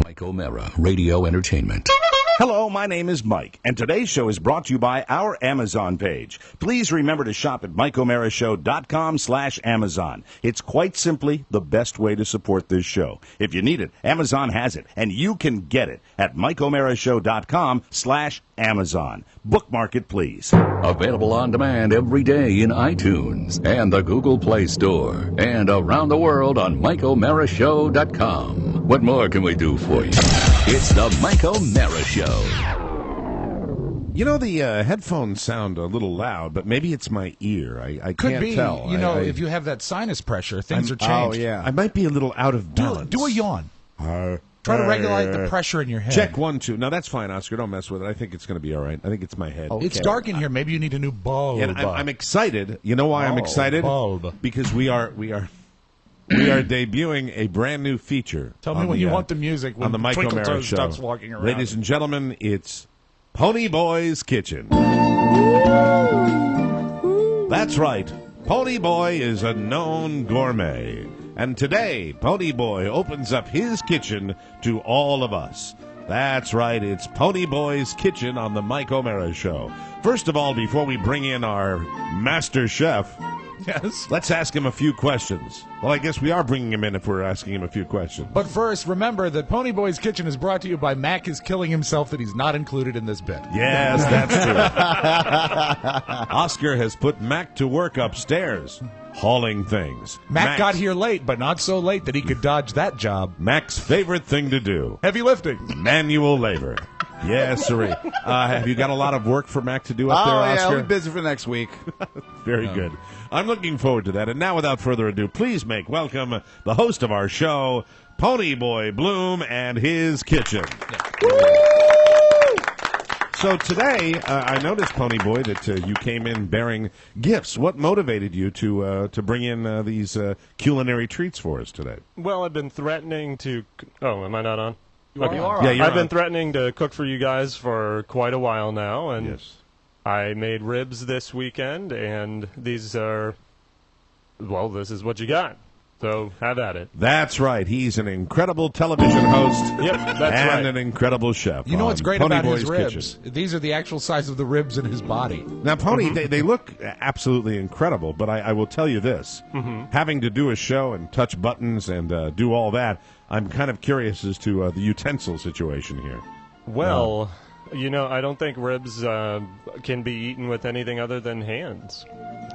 Mike O'Mara, Radio Entertainment. Hello, my name is Mike, and today's show is brought to you by our Amazon page. Please remember to shop at MikeO'MaraShow.com/Amazon. It's quite simply the best way to support this show. If you need it, Amazon has it, and you can get it at MikeO'MaraShow.com/Amazon. Bookmark it, please. Available on demand every day in iTunes and the Google Play Store, and around the world on MikeO'MaraShow.com. What more can we do for you? It's the Mike O'Mara Show. You know, the headphones sound a little loud, but maybe it's my ear. I Could can't be. tell. You know, if you have that sinus pressure, things are changed. Oh, yeah. I might be a little out of balance. Do a yawn. Try to regulate the pressure in your head. Check 1, 2. No, that's fine, Oscar. Don't mess with it. I think it's going to be all right. I think it's my head. Okay. It's dark in here. Maybe you need a new bulb. Yeah, I'm excited. You know why I'm excited? Bulb. Because we are debuting a brand new feature. Tell me when you want the music when on the Mike O'Mara Show. Stops walking around. Ladies and gentlemen, it's Pony Boy's Kitchen. That's right. Pony Boy is a known gourmet. And today, Pony Boy opens up his kitchen to all of us. That's right, it's Pony Boy's Kitchen on the Mike O'Mara Show. First of all, before we bring in our master chef, yes, let's ask him a few questions. Well, I guess we are bringing him in if we're asking him a few questions. But first, remember that Pony Boy's Kitchen is brought to you by Mac is killing himself that he's not included in this bit. Yes, that's true. Oscar has put Mac to work upstairs, hauling things. Mac got here late, but not so late that he could dodge that job. Mac's favorite thing to do. Heavy lifting. Manual labor. Yes, sirree. Have you got a lot of work for Mac to do up there, Oscar? Yeah, I'll be busy for next week. Very good. I'm looking forward to that. And now, without further ado, please make welcome the host of our show, Pony Boy Bloom and his kitchen. So today, I noticed, Pony Boy, that you came in bearing gifts. What motivated you to bring in these culinary treats for us today? Well, I've been threatening to... Oh, am I not on? You are. Yeah, you're I've been on. threatening to cook for you guys for quite a while now, and Yes. I made ribs this weekend, and these are... Well, this is what you got. So, have at it. That's right. He's an incredible television host. Yep, that's and right. an incredible chef. You know what's great Pony about Boy's his ribs? Kitchen. These are the actual size of the ribs in his body. Now, Pony, they look absolutely incredible, but I will tell you this. Having to do a show and touch buttons and do all that, I'm kind of curious as to the utensil situation here. Well, you know, I don't think ribs can be eaten with anything other than hands.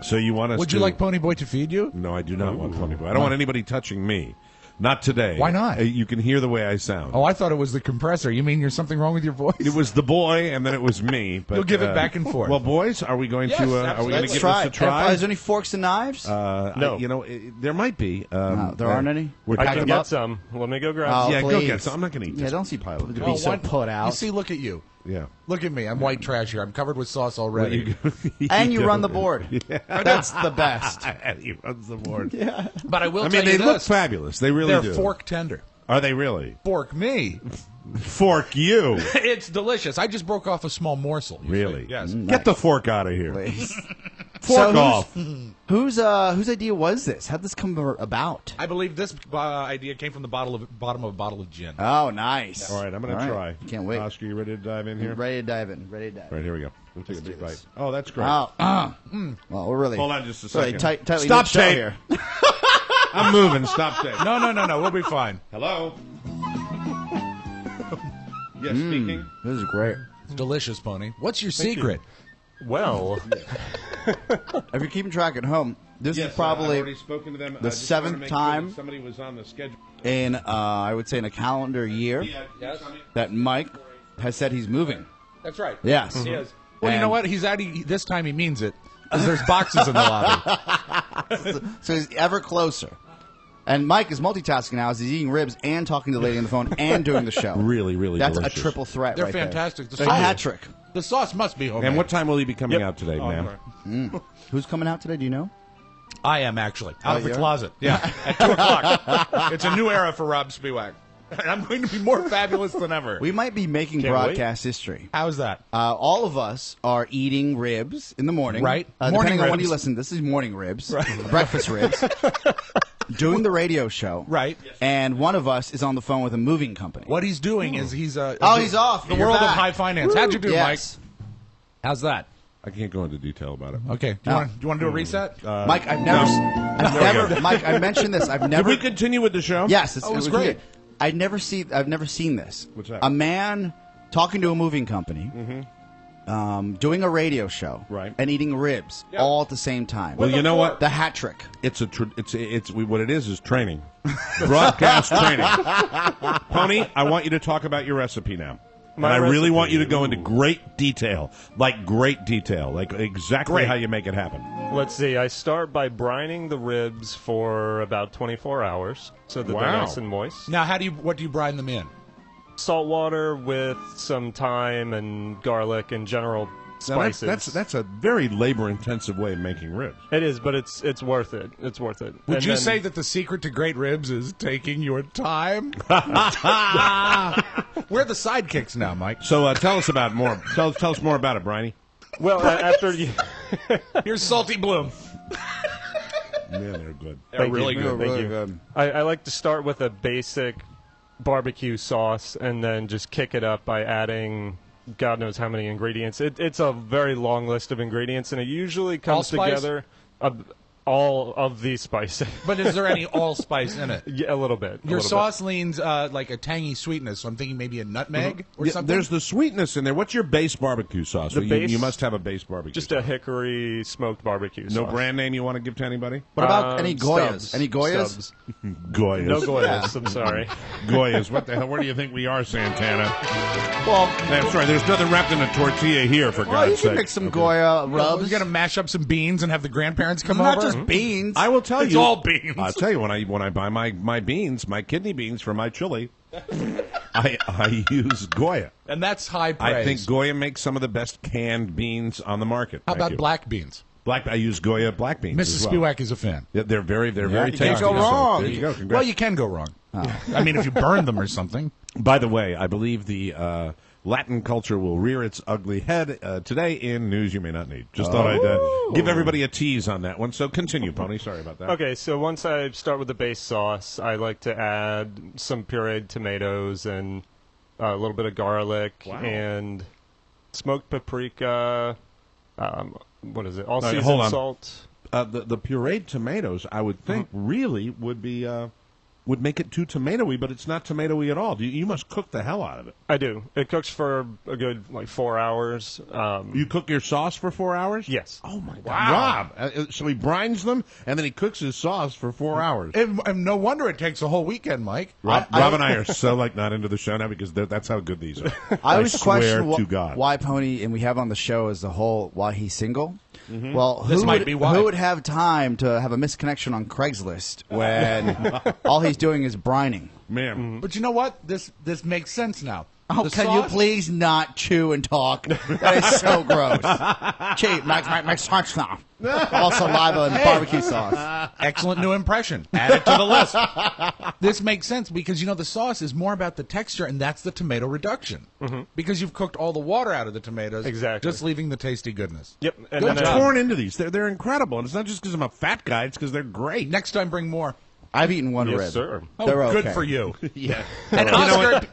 So you want us Would you like Pony Boy to feed you? No, I do not want Pony Boy. I don't want anybody touching me. Not today. Why not? You can hear the way I sound. Oh, I thought it was the compressor. You mean there's something wrong with your voice? It was the boy, and then it was me. But, You'll give it back and forth. Well, boys, are we going Yes, to? Are we absolutely. going to Let's give try this a it. try? Is there any forks and knives? No. There might be. No, there aren't any? We're I Pack can them get up? some. Let me go grab Oh, some. yeah, go please. get some. I'm not going to eat Yeah, this. don't see pile. Look at Oh, me so what? put out. You see, look at you. Yeah. Look at me. I'm white trash here. I'm covered with sauce already. And you run the board. That's the best. He runs the board. Yeah. But I will I tell mean, you they look this. fabulous. They really They're do. fork tender. Are they really? Fork me. Fork you. It's delicious. I just broke off a small morsel. you Really? see. Yes. Get the fork out of here. Please. Fork So off. Whose idea was this? How'd this come about? I believe this idea came from the bottom of a bottle of gin. Oh, nice. All right, I'm going to All try. right. Can't wait. Oscar, you ready to dive in here? Ready to dive in. Ready to dive All right, here we go. We'll take a big bite. Oh, that's great. Oh, well, we're really. Hold on just a really second. tightly Stop knit show tape. here. I'm moving. Stop tape. No. We'll be fine. Hello? Yes, speaking. This is great. It's delicious, Pony. What's your secret? Well, If you're keeping track at home, this Yes, is probably I've already spoken to them. the I just wanted to 7th make sure time that somebody was on the schedule. in, I would say, in a calendar year Yes. that Mike has said he's moving. That's right. Yes. He is. Well, you And- know what? This time he means it. Because there's boxes in the lobby. So he's ever closer. And Mike is multitasking now as he's eating ribs and talking to the lady on the phone and doing the show. Really, really That's delicious. a triple threat They're right there. fantastic. The A sauce- hat trick. The sauce must be homemade. And what time will he be coming out today, Oh, ma'am? right. Who's coming out today? Do you know? I am, actually. Out of the you are? closet. Yeah. At 2 o'clock. It's a new era for Rob Spiewak. And I'm going to be more fabulous than ever. We might be making Can't broadcast history. How's that? All of us are eating ribs in the morning. Right. Depending Morning on when ribs. you listen, this is morning ribs, breakfast ribs. doing the radio show. Right. And one of us is on the phone with a moving company. What he's doing is he's he's off. The You're world back. of high finance. How'd you do, Yes. Mike? How's that? I can't go into detail about it. Okay. Do you want to do a reset? Mike, I've never, Mike, I mentioned this. I've Did never. we continue with the show? Yes, it was great. I've never seen this. What's that? A man talking to a moving company, doing a radio show, Right. and eating ribs all at the same time. Well, you know what? The hat trick. It's what it is training, broadcast training. Pony, I want you to talk about your recipe now. And I really want you to go into great detail, like exactly how you make it happen. Let's see. I start by brining the ribs for about 24 hours so that they're nice and moist. Now, what do you brine them in? Salt water with some thyme and garlic and general Now, spices. that's a very labor-intensive way of making ribs. It is, but it's worth it. It's worth it. Would And you then- say that the secret to great ribs is taking your time? We're the sidekicks now, Mike. So tell us about more. Tell us more about it, Briney. Well, after you. Here's Salty Bloom. Man, they're good. They're really good. Thank you. I like to start with a basic barbecue sauce and then just kick it up by adding God knows how many ingredients. It's a very long list of ingredients, and it usually comes Allspice? together. All of these spices. But is there any allspice in it? Yeah, a little bit. Your sauce leans like a tangy sweetness, so I'm thinking maybe a nutmeg or something. There's the sweetness in there. What's your base barbecue sauce? The base- you must have a base barbecue Just sauce. a hickory smoked barbecue sauce. No brand name you want to give to anybody? What about any Goyas? Stubs. Any Goyas? Stubs. Goyas. No Goyas, I'm sorry. Goyas. What the hell? Where do you think we are, Santana? Well, I'm sorry. There's nothing wrapped in a tortilla here, for you God's can sake. mix some Goya We're rubs. going to mash up some beans and have the grandparents come Not over? just beans. I will tell It's you. all beans. I'll tell you when I buy my beans, my kidney beans for my chili, I use Goya. And that's high praise. I think Goya makes some of the best canned beans on the market. How Thank about you. black beans? I use Goya black beans. Mrs. as well. Spivak is a fan. Yeah, they're very you tasty. can't go So wrong. there you go. Congrats. Well, you can go wrong. I mean, if you burn them or something. By the way, I believe the Latin culture will rear its ugly head today in News You May Not Need. Just thought I'd give everybody a tease on that one. So continue, Pony. Sorry about that. Okay, so once I start with the base sauce, I like to add some pureed tomatoes and a little bit of garlic and smoked paprika. What is it? All season hold on. salt. The pureed tomatoes, I would think, really would be would make it too tomatoey, but it's not tomatoey at all. You must cook the hell out of it. I do. It cooks for a good 4 hours. You cook your sauce for 4 hours? Yes. Oh my God, Rob! So he brines them and then he cooks his sauce for 4 hours. And no wonder it takes a whole weekend, Mike. Rob and I are so not into the show now because that's how good these are. I always swear question to God. why Pony, and we have on the show as a whole, why he's single. Mm-hmm. Well, This might be why. who would have time to have a misconnection on Craigslist when all he's doing is brining? Man, But you know what? This makes sense now. Oh, The can sauce- you please not chew and talk? That is so gross. Cheap, makes sense now. All saliva and barbecue sauce. Excellent new impression. Add it to the list. This makes sense because, the sauce is more about the texture, and that's the tomato reduction. Because you've cooked all the water out of the tomatoes. Exactly. Just leaving the tasty goodness. Yep. And I'm then torn into these. They're incredible, and it's not just because I'm a fat guy. It's because they're great. Next time, bring more. I've eaten one Yes, rib. sir. Oh, They're good okay. for you. Yeah, And Oscar,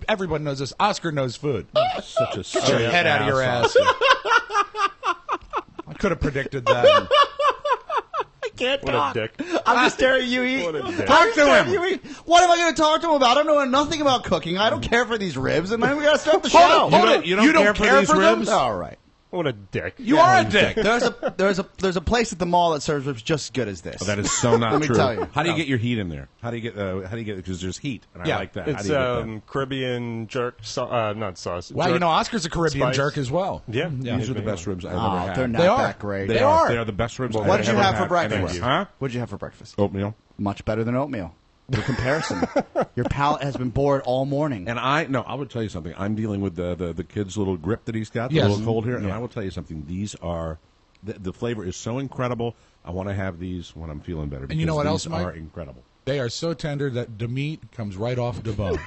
everyone knoes this. Oscar knows food. such a Get your head out of your ass. I could have predicted that. What a dick. I'm just staring at you eat. What a dick. Talk to him. What am I going to talk to him about? I don't know nothing about cooking. I don't care for these ribs, and then we got to start the show. You don't care for them? ribs? All right. What a dick. You are a dick. There's a place at the mall that serves ribs just as good as this. Oh, that is so not Let me true. tell you. How do you get your heat in there? How do you get because there's heat, and I Yeah, like that. How It's do you get that? Caribbean jerk, not sauce. Wow, jerk. Oscar's a Caribbean Spice. jerk as well. Yeah. These are the best ribs I've ever Oh, had. they're not They are. that great. They are. They are the best ribs. What did you I've ever have for had. breakfast? Thank you. Huh? What did you have for breakfast? Oatmeal. Much better than oatmeal. The comparison. Your palate has been bored all morning. And I will tell you something. I'm dealing with the kid's little grip that he's got, the Yes. little cold here, and I will tell you something. These are the flavor is so incredible. I want to have these when I'm feeling better. And you know what because else, these Mike? are incredible. They are so tender that the meat comes right off the bone.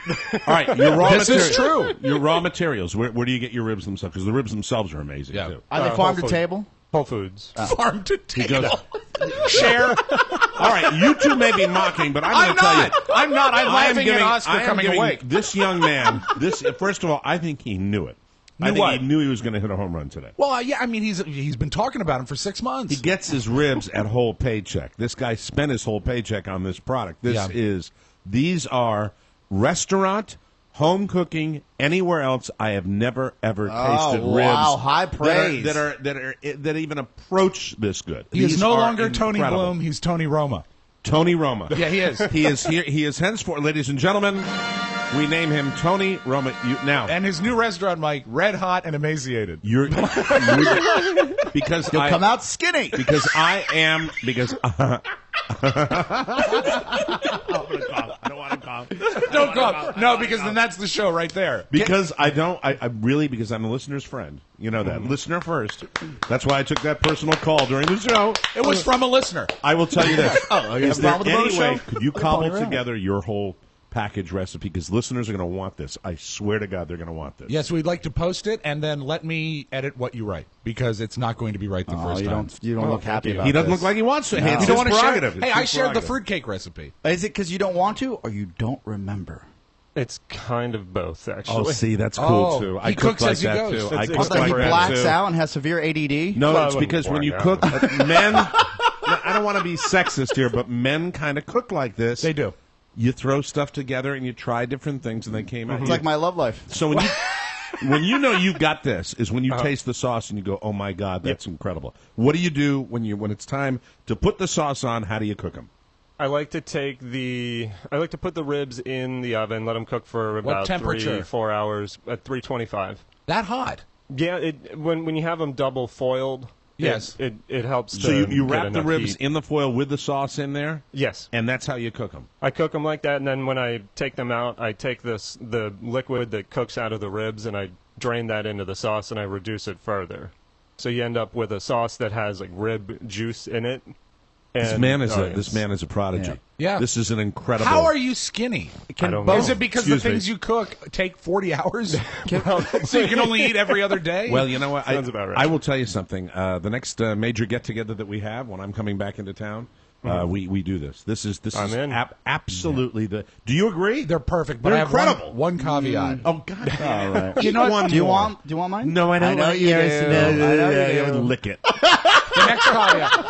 All right, your raw This is materials. true. Your raw materials. Where do you get your ribs themselves? Because the ribs themselves are amazing Yeah. too. Are they Whole farm to Foods. table? Whole Foods. Farm to He goes, table. Share. all right, you two may be mocking, but I'm going to tell you. I'm not. I'm I am laughing at Oscar I am coming giving awake. this young man, first of all, I think he knew it. I think what? he knew he was going to hit a home run today. Well, yeah. I mean, he's been talking about him for 6 months. He gets his ribs at whole paycheck. This guy spent his whole paycheck on this product. These are restaurant, home cooking, anywhere else. I have never ever tasted ribs. Wow, high praise. that even approach this good. He is These no are longer Tony incredible. Bloom. He's Tony Roma. Tony Roma. Yeah, he is. He is here. He is henceforth, ladies and gentlemen. We name him Tony Roma. Now, And his new restaurant, Mike, Red Hot and Emaciated. you're because You'll come out skinny. because I am because. I don't want to cough. Don't cough. No, because then that's the show right there. Because I don't, I really, because I'm a listener's friend. You know that. Listener first. That's why I took that personal call during the show. It was from a listener. I will tell you this. you Is have a there problem with the any bonus way, show? could you They're cobble calling around. together your whole package recipe? Because listeners are going to want this. I swear to God, they're going to want this. Yes, we'd like to post it and then let me edit what you write because it's not going to be right the first time. You don't look happy about He doesn't this. look like he wants to. No. It's You his don't want to share. prerogative. It's Hey, I his shared the prerogative. fruitcake recipe. Is it because you don't want to or you don't remember? It's kind of both, Oh, actually. see, that's cool Oh, too. he I cook cooks like as he that goes. too. I It's cook That he like that blacks too. out and has severe ADD? No, Well, I it's wouldn't because when you black cook, men. I don't want to be sexist here, but men kind of cook like this. They do. You throw stuff together and you try different things, and they came out. It's like my love life. So when you know you got this is when you taste the sauce and you go, oh my God, that's incredible. What do you do when it's time to put the sauce on? How do you cook them? I like to put the ribs in the oven, let them cook for about temperature? 3-4 hours at 325. That hot. Yeah, when you have them double foiled, Yes. it helps. So you wrap the ribs in the foil with the sauce in there, Yes, and that's how you cook them. I cook them like that, and then when I take them out, I take the liquid that cooks out of the ribs, and I drain that into the sauce, and I reduce it further. So you end up with a sauce that has like rib juice in it. This And- man is oh, a this man is a prodigy. Yeah. This is an incredible. How are you skinny? I don't know. Is it because Excuse the things me. you cook take 40 hours? So you can only eat every other day? Well, you know what? Sounds about right. I will tell you something. The next major get together that we have when I'm coming back into town, we do this. This is I'm in. Absolutely the. Do you agree? they're perfect, but They're I have incredible. one caveat. Oh God! All right. You know what? Do you want mine? No, I don't. know you do. I know you do. Lick it. The next caveat.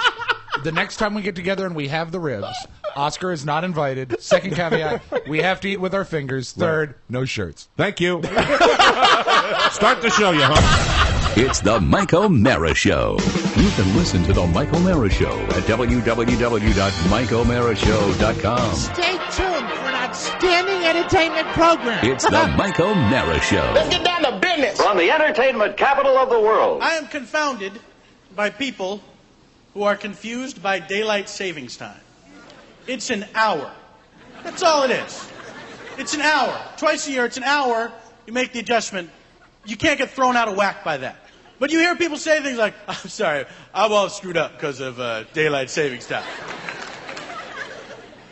The next time we get together and we have the ribs, Oscar is not invited. Second caveat, we have to eat with our fingers. Third, no shirts. Thank you. Start the show, you hunk. It's the Mike O'Mara Show. You can listen to the Mike O'Mara Show at www.mikeomarashow.com. Stay tuned for an outstanding entertainment program. It's the Mike O'Mara Show. Get down to business. From the entertainment capital of the world. I am confounded by people who are confused by daylight savings time. It's an hour. That's all it is. It's an hour. Twice a year, it's an hour. You make the adjustment. You can't get thrown out of whack by that. But you hear people say things like, I'm sorry, I'm all screwed up because of daylight savings time.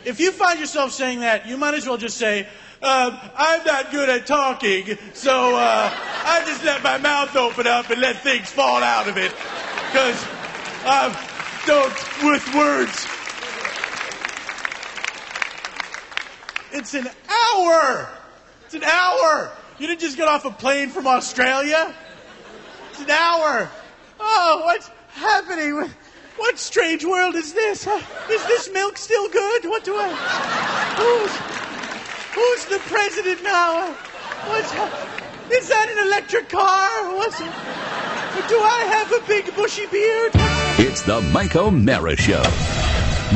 If you find yourself saying that, you might as well just say, I'm not good at talking, so I just let my mouth open up and let things fall out of it. Because don't with words. It's an hour. It's an hour. You didn't just get off a plane from Australia. It's an hour. Oh, what's happening? What strange world is this? Is this milk still good? What do I? Who's the president now? Is that an electric car? What's it? Do I have a big bushy beard? It's the Mike O'Mara Show.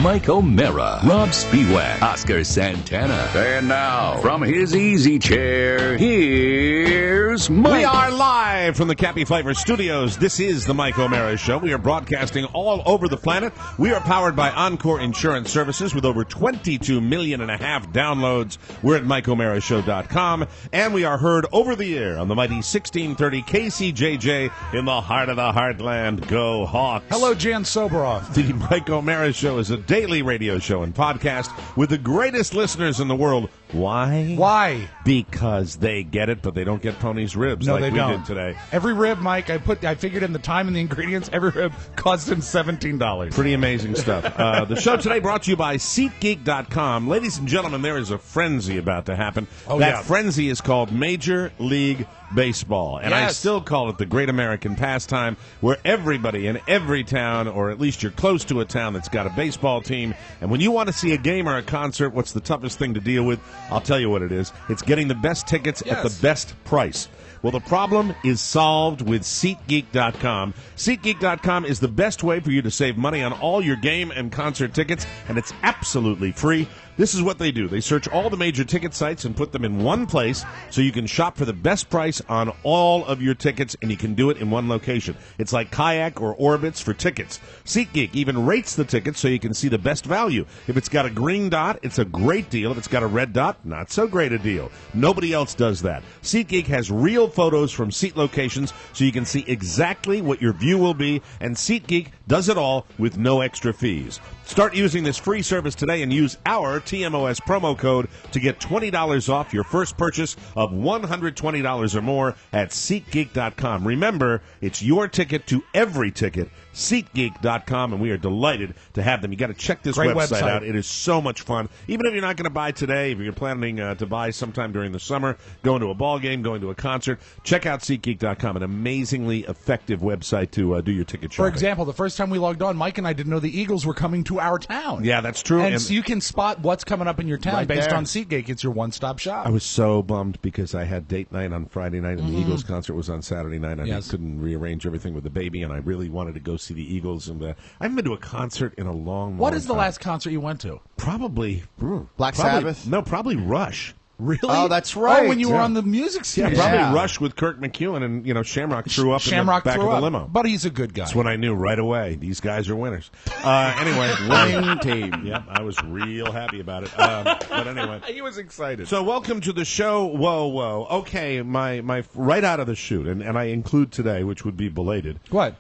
Mike O'Mara, Rob Spiewak, Oscar Santana. And now, from his easy chair, here's Mike. We are live from the Cappy Flavor Studios. This is the Mike O'Mara Show. We are broadcasting all over the planet. We are powered by Encore Insurance Services with over 22.5 million downloads. We're at MikeO'MaraShow.com, and we are heard over the air on the mighty 1630 KCJJ in the heart of the heartland. Go Hawks! Hello, Jan Soboroff. The Mike O'Mara Show is a daily radio show and podcast with the greatest listeners in the world Why? Why? Because they get it, but they don't get Pony's ribs No, like they we don't. did today. Every rib, Mike, I figured in the time and the ingredients. Every rib cost him $17. Pretty amazing stuff. The show today brought to you by SeatGeek.com. Ladies and gentlemen, there is a frenzy about to happen. Oh, that yeah. frenzy is called Major League Baseball. And I Yes. still call it the great American pastime, where everybody in every town, or at least you're close to a town that's got a baseball team, and when you want to see a game or a concert, what's the toughest thing to deal with? I'll tell you what it is. It's getting the best tickets at the best price. Well, the problem is solved with SeatGeek.com. SeatGeek.com is the best way for you to save money on all your game and concert tickets, and it's absolutely free. This is what they do. They search all the major ticket sites and put them in one place so you can shop for the best price on all of your tickets, and you can do it in one location. It's like Kayak or Orbitz for tickets. SeatGeek even rates the tickets so you can see the best value. If it's got a green dot, it's a great deal. If it's got a red dot, not so great a deal. Nobody else does that. SeatGeek has real photos from seat locations so you can see exactly what your view will be, and SeatGeek does it all with no extra fees. Start using this free service today and use our TMOS promo code to get $20 off your first purchase of $120 or more at SeatGeek.com. Remember, it's your ticket to every ticket. SeatGeek.com, and we are delighted to have them. You got to check this Great website website out. It is so much fun. Even if you're not going to buy today, if you're planning to buy sometime during the summer, going to a ball game, going to a concert, check out SeatGeek.com, an amazingly effective website to do your ticket shopping. For example, the first time we logged on, Mike and I didn't know the Eagles were coming to our town. Yeah, that's true. And so you can spot what's coming up in your town Right based there. on SeatGeek. It's your one-stop shop. I was so bummed because I had date night on Friday night and the Eagles concert was on Saturday night. And Yes. I couldn't rearrange everything with the baby, and I really wanted to go see the Eagles. And I haven't been to a concert in a long, What long is the time. last concert you went to? Probably Black probably- Sabbath? No, probably Rush. Really? Oh, that's right. Oh, when you were Yeah. on the music Yeah, station. probably Rush with Kirk McEwen, and Shamrock threw up Shamrock in the back threw of the up. limo. But he's a good guy. That's when I knew right away these guys are winners. Anyway, Winning team. Yep, I was real happy about it. But anyway, He was excited. so welcome to the show. Whoa. Okay, my right out of the chute, and I include today, which would be belated. What?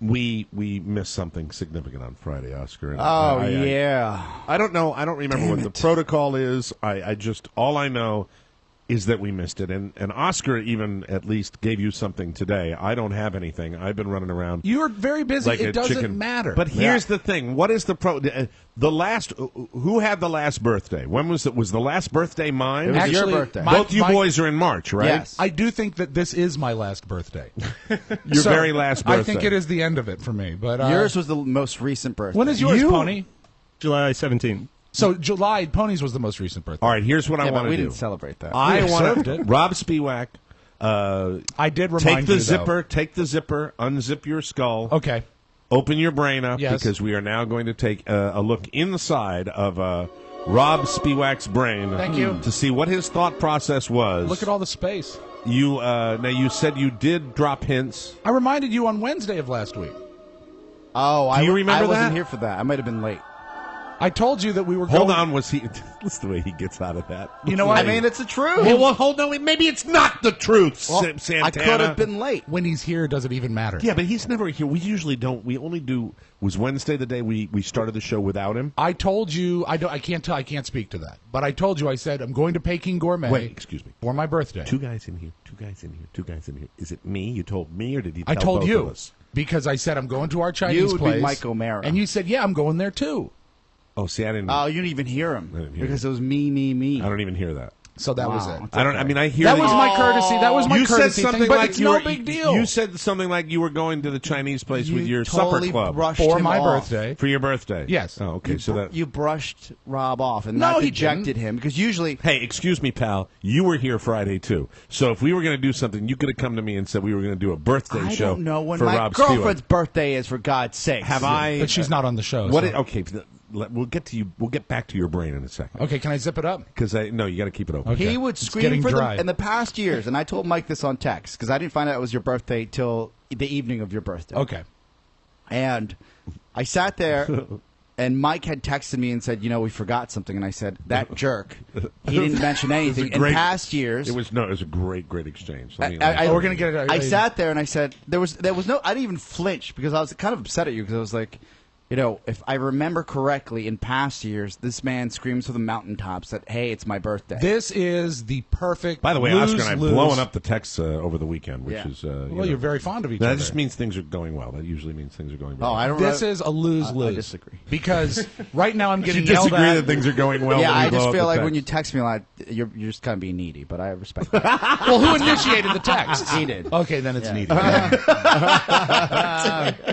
We missed something significant on Friday, Oscar. And Oh, I yeah. I don't know. I don't remember what the protocol is. I just all I know is that we missed it, and Oscar even at least gave you something today. I don't have anything. I've been running around. You're very busy. Like a It doesn't chicken. matter. But here's the thing: what is the the last? Who had the last birthday? When was it? Was the last birthday mine? It was your Actually, birthday. Both you my- boys are in March, right? Yes. I do think that this is my last birthday. Your So, very last birthday. I think it is the end of it for me. But Yours was the most recent birthday. when is yours, Pony? July 17th. So July, Pony's was the most recent birthday. All right. Here's what I Yeah, want but to we do. didn't celebrate that. I We want observed to it. Rob Spiewak. I did remind Take the you, zipper. Take the zipper. Unzip your skull. Though. Okay. Open your brain up Yes. because we are now going to take a look inside of Rob Spiewak's brain. Thank you. To see what his thought process was. Look at all the space. You now you said you did drop hints. I reminded you on Wednesday of last week. Oh, Do you remember I wasn't that? here for that. I might have been late. I told you that we were Hold going. on, was he? Listen to the way he gets out of that. You know what? I mean, it's the truth. Well, hold on. Maybe it's not the truth, Santana. I could have been late. When he's here, does it even matter? Yeah, but he's never here. We usually don't. We only do. Was Wednesday the day we started the show without him? I told you. I can't speak to that. But I told you. I said I'm going to Peking Gourmet. Wait, excuse me. For my birthday. Two guys in here. Two guys in here. Two guys in here. Is it me? You told me, or did you? I Tell told both you of us? because I said I'm going to our Chinese would be place. Mike O'Mara. And you said, "Yeah, I'm going there too." Oh, see, I didn't. Oh, you didn't even hear him didn't hear because it was me. I don't even hear that. So that was Wow. it. I don't. I mean, I hear That was my courtesy. That was my you said courtesy something thing, but like it's you no were, big deal. You said something like you were going to the Chinese place with your totally supper club brushed for him my off. birthday. for your birthday. Yes. Oh, okay. So that. You brushed Rob off, and No, that he dejected didn't. him because usually Hey, excuse me, pal. You were here Friday too. So if we were going to do something, you could have come to me and said we were going to do a birthday I show don't know when for my Rob girlfriend's Stewart. birthday is. For God's sake, Have I? But she's not on the show. What? so- Okay. We'll get to you. We'll get back to your brain in a second. Okay, can I zip it up? Because no, you got to keep it open. Okay. He would It's scream getting for dry. them in the past years, and I told Mike this on text because I didn't find out it was your birthday till the evening of your birthday. Okay. And I sat there, and Mike had texted me and said, we forgot something. And I said, that jerk. He didn't mention anything. In past years. It was a great exchange. Let me- we're gonna get it. I sat there and I said, there was no, I didn't even flinch because I was kind of upset at you because I was like, You know, if I remember correctly, in past years, this man screams from the mountaintops that, hey, it's my birthday. This is the perfect. By the way, lose, Oscar and I lose. blowing up the texts over the weekend, which is Well, you're very fond of each that other. just means things are going well. That usually means things are going well. Oh, I don't. This is a lose-lose. I disagree. Because right now I'm you getting yelled disagree at. that things are going well. Yeah, when you I blow just up feel the like text. when you text me a lot, you're just kind of being needy, but I respect that. Well, who initiated the text? He did. Okay, then it's Yeah. needed.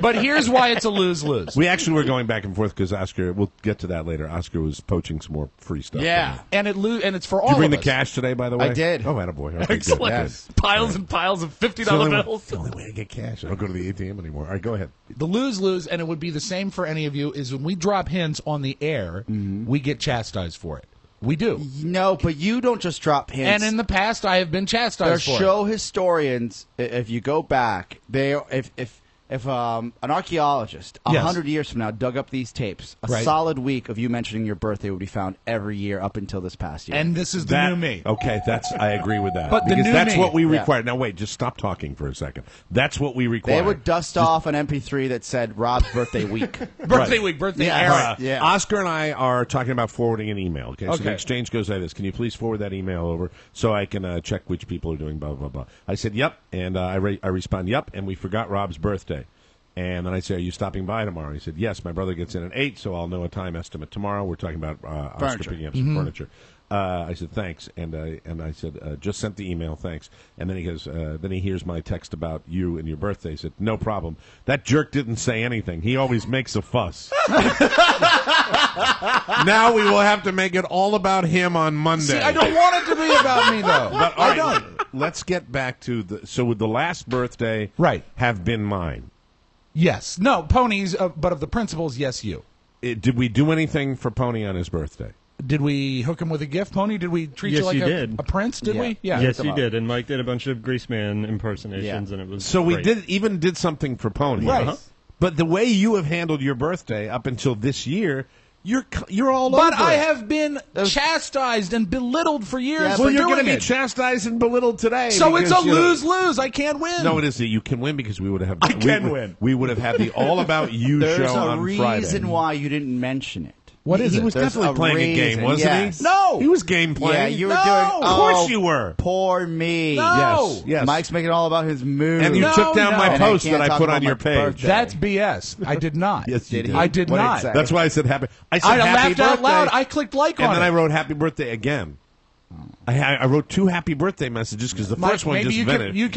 But here's why it's a lose-lose. We actually were going back and forth because Oscar. We'll get to that later. Oscar was poaching some more free stuff. Yeah. And it's for all Did you bring of the us. cash today? By the way, I did. Oh, attaboy. Okay, Excellent. Good. Yes. Piles and piles of $50 It's the only way- bills. it's the only way to get cash. I don't go to the ATM anymore. All right, go ahead. The lose-lose, and it would be the same for any of you, is when we drop hints on the air, we get chastised for it. We do. No, but you don't just drop hints. And in the past, I have been They're chastised for show historians. If you go back, if an archaeologist 100 years from now dug up these tapes, a Right. solid week of you mentioning your birthday would be found every year up until this past it. year. And this is the new me. Okay, I agree with that. But the because new that's me- what we Yeah. require. Now wait, just stop talking for a second. That's what we require. they would dust off an MP3 that said Rob's birthday week. Birthday week, birthday Yeah. era. Right. Yeah. Oscar and I are talking about forwarding an email. Okay, so the Okay. exchange goes like this: can you please forward that email over so I can check which people are doing blah blah blah. I said yep, and I respond yep, and we forgot Rob's birthday. And then I say, are you stopping by tomorrow? He said, yes, my brother gets in at 8, so I'll know a time estimate tomorrow. We're talking about Oscar Furniture. picking up some furniture. I said, thanks. And I said, just sent the email, thanks. And then he goes, then he hears my text about you and your birthday. He said, no problem. That jerk didn't say anything. He always makes a fuss. Now we will have to make it all about him on Monday. See, I don't want it to be about me, though. But I all don't. right, let's get back to so would the last birthday Right. have been mine? Yes. No, ponies, but of the principles, yes, you. Did we do anything for Pony on his birthday? Did we hook him with a gift, Pony? Did we treat Yes, you like you a, did. a prince? Did Yeah. we? Yeah. Yes, come you up. did. And Mike did a bunch of Greaseman impersonations, and it was So we great. did something for Pony. Right. But the way you have handled your birthday up until this year, you're all But over I it. have been chastised and belittled for years Yeah, for Well, you're doing going to be it. chastised and belittled today. So it's because, a you know- lose-lose. I can't win. No, it isn't. You can win because we would have. I can win. We would have had the All About You There's show a on reason Friday. why you didn't mention it. What is He it? was There's definitely a playing a reason, game, wasn't yes. he? No. He was game playing. Yeah, you were No. doing. Of course you were. Poor me. No. Yes. Yes. Mike's making it all about his mood. And you No, took down no. my And I post can't that I talk put about on your my page. birthday. That's BS. I did not. Yes, you Did did. he? I did What did it not. say? That's why I said happy. I said I happy laughed out birthday, loud. I clicked like and on then it. I wrote happy birthday again. I wrote 2 happy birthday messages because the Mike, first one maybe just you vanished. you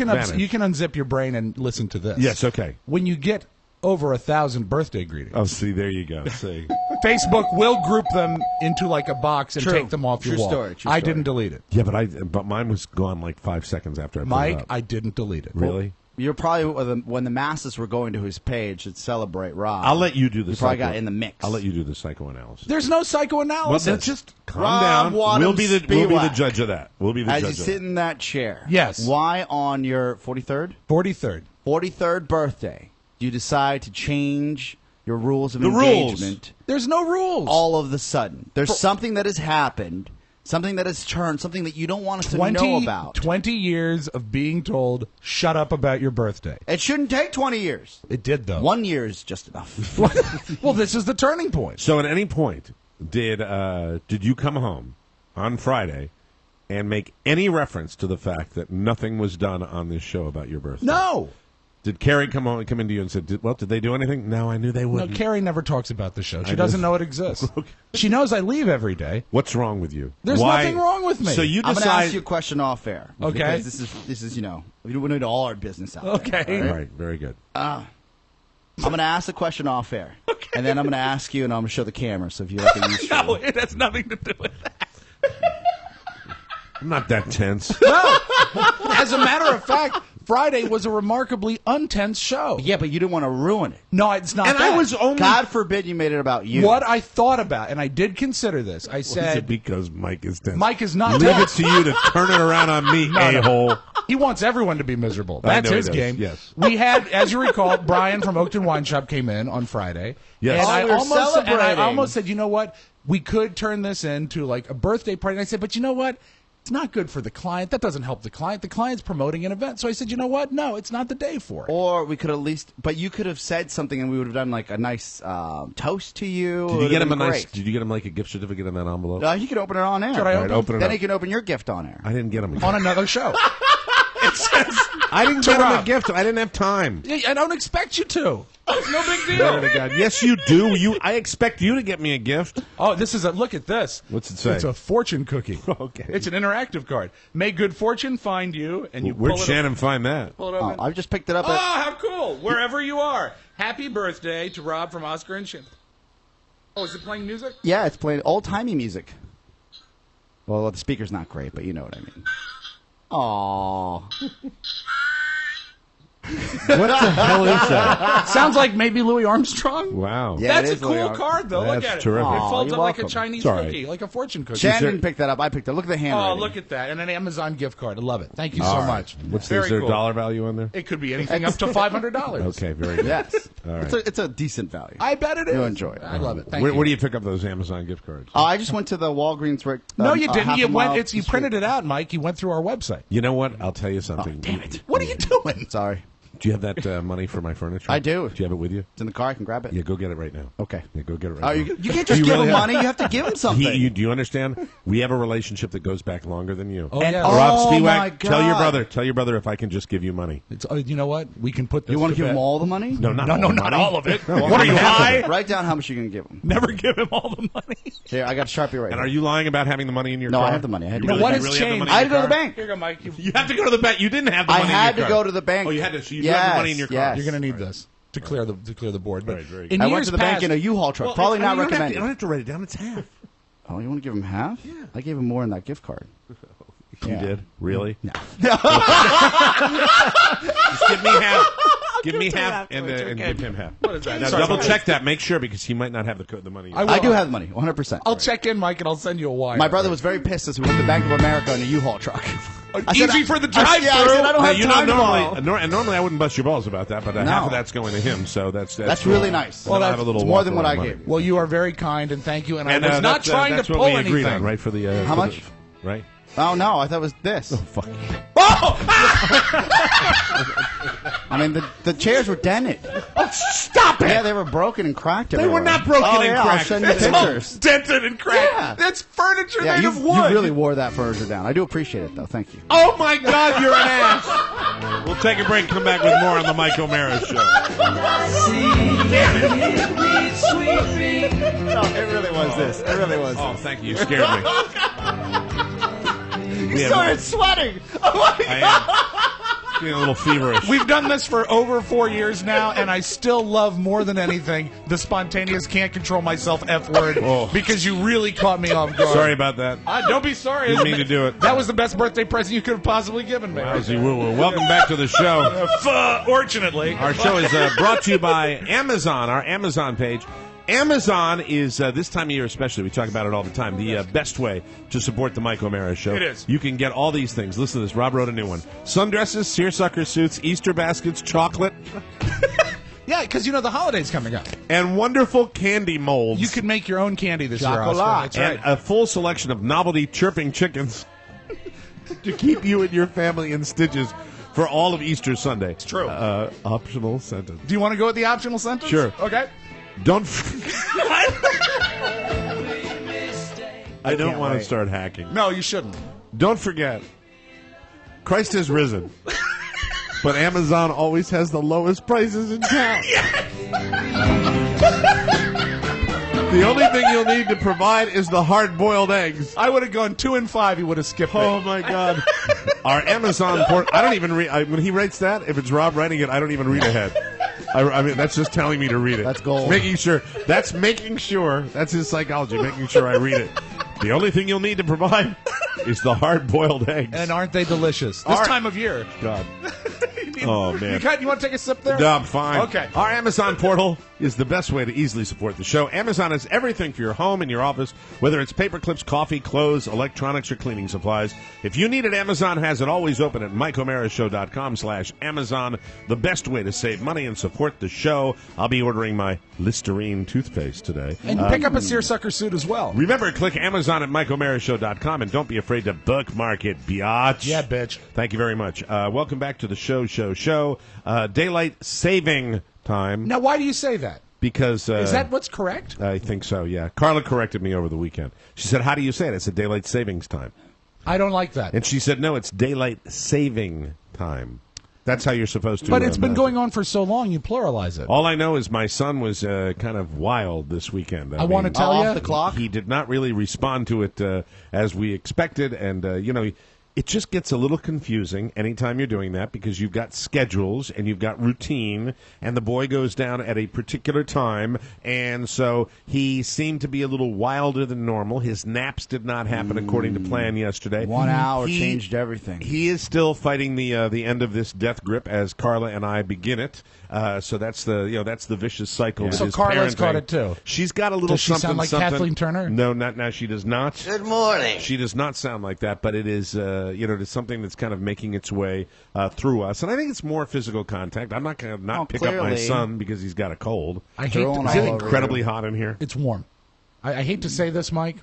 can unzip your brain and listen to this. Yes, okay. When you get over 1,000 birthday greetings, Oh, see, there you go. See. Facebook will group them into like a box and True. take them off your True wall. story, true I story. didn't delete it. Yeah, but mine was gone like 5 seconds after I put it Mike, up. I didn't delete it. Really? You're probably when the masses were going to his page to celebrate Rob. I'll let you do the You probably got in the mix. I'll let you do the psychoanalysis. There's no Well, psychoanalysis. then just calm Rob down. Wadhams We'll be the Spiewak. judge of that. We'll be the As judge you of sit that. in that chair. Yes. Why on your 43rd? 43rd. 43rd birthday do you decide to change your rules of The rules. engagement There's no rules. all of the sudden? There's something that has happened, something that has turned, something that you don't want us to know about. 20 years of being told, shut up about your birthday. It shouldn't take 20 years. It did, though. 1 year is just enough. Well, this is the turning point. So at any point, did you come home on Friday and make any reference to the fact that nothing was done on this show about your birthday? No. Did Carrie come into you and said, did they do anything? No, I knew they No, wouldn't. Carrie never talks about the show. She I doesn't know. know it exists. She knows I leave every day. What's wrong with you? There's Why- nothing wrong with me. So you I'm going to decide. ask you a question off air. Okay. Because this is we don't need all our business out there. Okay. All right, very good. I'm going to ask a question off air. Okay. And then I'm going to ask you, and I'm going to show the camera. So if you like to use No, it has nothing to do with that. I'm not that tense. No. As a matter of fact, Friday was a remarkably untense show. Yeah, but you didn't want to ruin it. No, it's not And that. I was only. God forbid you made it about you. What I thought about, and I did consider this, I Is it said, because Mike is tense? Mike is not Leave it tense. to you to turn it around on me, no. a-hole. He wants everyone to be miserable. I That's know he his does, game. yes. We had, as you recall, Brian from Oakton Wine Shop came in on Friday. Yes. And Oh, I we were almost celebrating. said, you know what? We could turn this into like a birthday party. And I said, but you know what? It's not good for the client. That doesn't help the client. The client's promoting an event. So I said, you know what? No, it's not the day for it. Or we could at least, but you could have said something, and we would have done like a nice toast to you. Did you get him Did you get him like a gift certificate in that envelope? No, you can open it on air. Should I open? Open it Then up. he can open your gift on air. I didn't get him a gift. On another show. It says, I didn't to get him a Rob. gift. I didn't have time. I don't expect you to. It's no big Swear deal. to God. Yes, you do. I expect you to get me a gift. Oh, this is look at this. What's it say? It's a fortune cookie. Okay. It's an interactive card. May good fortune find you, and you Where'd pull it Shannon find that? Pull it open. I just picked it up. Oh, how cool! Wherever you are, happy birthday to Rob from Oscar and Shannon. Oh, is it playing music? Yeah, it's playing old-timey music. Well, the speaker's not great, but you know what I mean. Aww. What the hell is that? Sounds like maybe Louis Armstrong. Wow. Yeah. That's it a is Louis cool Armstrong. card, though. Look That's at it. terrific. It folds you're up like a welcome. Chinese It's all right. cookie, like a fortune cookie. Shannon didn't pick that up. I picked it up. Look at the handwriting. Oh, look at that. And an Amazon gift card. I love it. Thank you All so right. much. What's Very is there cool. a dollar value on there? It could be anything up to $500. Okay, very good. Yes. All right. It's a decent value. I bet it is. You'll enjoy it. I love it. Thank Where you. do you pick up those Amazon gift cards? I just went to the Walgreens. Right, No, you half didn't. a You mile went. You up the printed street. it out, Mike. You went through our website. You know what? I'll tell you something. Damn it. What are you doing? Sorry. Do you have that money for my furniture? I do. Do you have it with you? It's in the car. I can grab it. Yeah, go get it right now. Okay. Yeah, go get it right Oh, now. you can't just give him money. You have to give him something. Do you understand? We have a relationship that goes back longer than you. Oh, yeah. Rob Oh, Spiewak, my tell your God. brother. Tell your brother if I can just give you money. It's, you know what? We can put this. You want to to give bed. him all the money? No, not No, all the not money. all of it. No, What are you, half of high? it. Write down how much you're going to give him. Never give him all the money. Here, I got a Sharpie right And here. are you lying about having the money in your No, car? I have the money. I had to You go to really, the you bank. really have the money I in had to your go to the car? bank. Here you go, Mike. You have to go to the bank. You didn't have the I money in had your to car. go to the bank. Oh, you had to. So you do have the money in your car. Yes. You're going to need this to clear the board. But Right, very good. in I years went to the past, bank in a U-Haul truck. Well, Probably I not mean, recommended. You don't have to write it down. It's half. Oh, you want to give him half? Yeah. I gave him more in that gift card. You Yeah. did? Really? No. Just give me half. Give me half and give him half. What is that? Now Sorry, double sorry. check that. Make sure because he might not have the money. I will. I do have the money, 100%. I'll check in, Mike, and I'll send you a wire. My brother was very pissed as we went to Bank of America in a U-Haul truck. I said, Easy for the I said, yeah, I drive-through. said, I don't Now, have you know, time tomorrow. normally I wouldn't bust your balls about that, but half No. of that's going to him. So that's really nice. Well, Well, I have a little it's more than walk what around I money. gave you. Well, you are very kind, and thank you. And, And I was not trying that's to what pull we agreed anything. on, right? For the How for much? the- right? Oh, no, I thought it was this. Fuck. I mean, the chairs were dented. Stop it! Yeah, they were broken and cracked They were everywhere. not broken oh, and yeah, cracked. I'll send you That's all pictures. Dented and cracked. Yeah. That's furniture Yeah, made you of wood. really wore that furniture down. I do appreciate it, though. Thank you. Oh my God, you're an ass! We'll take a break. Come back with more on the Mike O'Mara Show. No, it really was this. It really was Oh, thank you. You scared me. You started sweating. Oh, my I am feeling a little feverish. We've done this for over 4 years now, and I still love more than anything the spontaneous can't control myself F word because you really caught me off guard. Sorry about that. Don't be sorry. Didn't mean to do it. That was the best birthday present you could have possibly given me. Lousy woo-woo. Welcome back to the show. Fortunately. Our show is brought to you by Amazon, our Amazon page. Amazon is, this time of year especially, we talk about it all the time, the best way to support the Mike O'Mara Show. It is. You can get all these things. Listen to this. Rob wrote a new one. Sundresses, seersucker suits, Easter baskets, chocolate, Yeah, because you know the holiday's coming up. and wonderful candy molds. You can make your own candy this year, Chocolat. Oscar. That's and right. a full selection of novelty chirping chickens to keep you and your family in stitches for all of Easter Sunday. It's true. Optional sentence. Do you want to go with the optional sentence? Sure. Okay. Don't. I don't want to wait. start hacking. No, you shouldn't. Don't forget, Christ has risen. But Amazon always has the lowest prices in town. The only thing you'll need to provide is the hard-boiled eggs. I would have gone 2 and 5. He would have skipped Oh it. my God! Our Amazon port. I don't even read. When he writes that, if it's Rob writing it, I don't even read ahead. I mean, that's just telling me to read it. That's gold. Making sure. That's making sure. That's his psychology. Making sure I read it. The only thing you'll need to provide is the hard-boiled eggs. And aren't they delicious? This All right. time of year. God. Oh man. You want to take a sip there? No, I'm fine. Okay. Our Amazon portal is the best way to easily support the show. Amazon has everything for your home and your office, whether it's paper clips, coffee, clothes, electronics, or cleaning supplies. If you need it, Amazon has it always open at MikeO'MaraShow.com/Amazon. The best way to save money and support the show. I'll be ordering my Listerine toothpaste today. And pick up a seersucker suit as well. Remember, click Amazon at MikeO'MaraShow.com, and don't be afraid to bookmark it, biatch. Yeah, bitch. Thank you very much. Welcome back to the show. Daylight saving time. Now, why do you say that? Because is that what's correct? I think so, yeah. Carla corrected me over the weekend. She said, how do you say it? I said, daylight savings time. I don't like that. And she said, no, it's daylight saving time. That's how you're supposed to. But it's been going on for so long, you pluralize it. All I know is my son was kind of wild this weekend. I want to tell you. Off the clock? He did not really respond to it as we expected, and, it just gets a little confusing anytime you're doing that because you've got schedules and you've got routine, and the boy goes down at a particular time, and so he seemed to be a little wilder than normal. His naps did not happen according to plan yesterday. 1 hour changed everything. He is still fighting the end of this death grip as Carla and I begin it. So that's the vicious cycle. Yeah. That So is Carla's parenting. caught it too. She's got a little Does she something. sound like something. Kathleen Turner? No, not now. She does not. Good morning. She does not sound like that, but it is, it's something that's kind of making its way through us, and I think it's more physical contact. I'm not going to not pick up my clearly. son because he's got a cold. I hate to, Is it incredibly hot in here? It's warm. I hate to say this, Mike.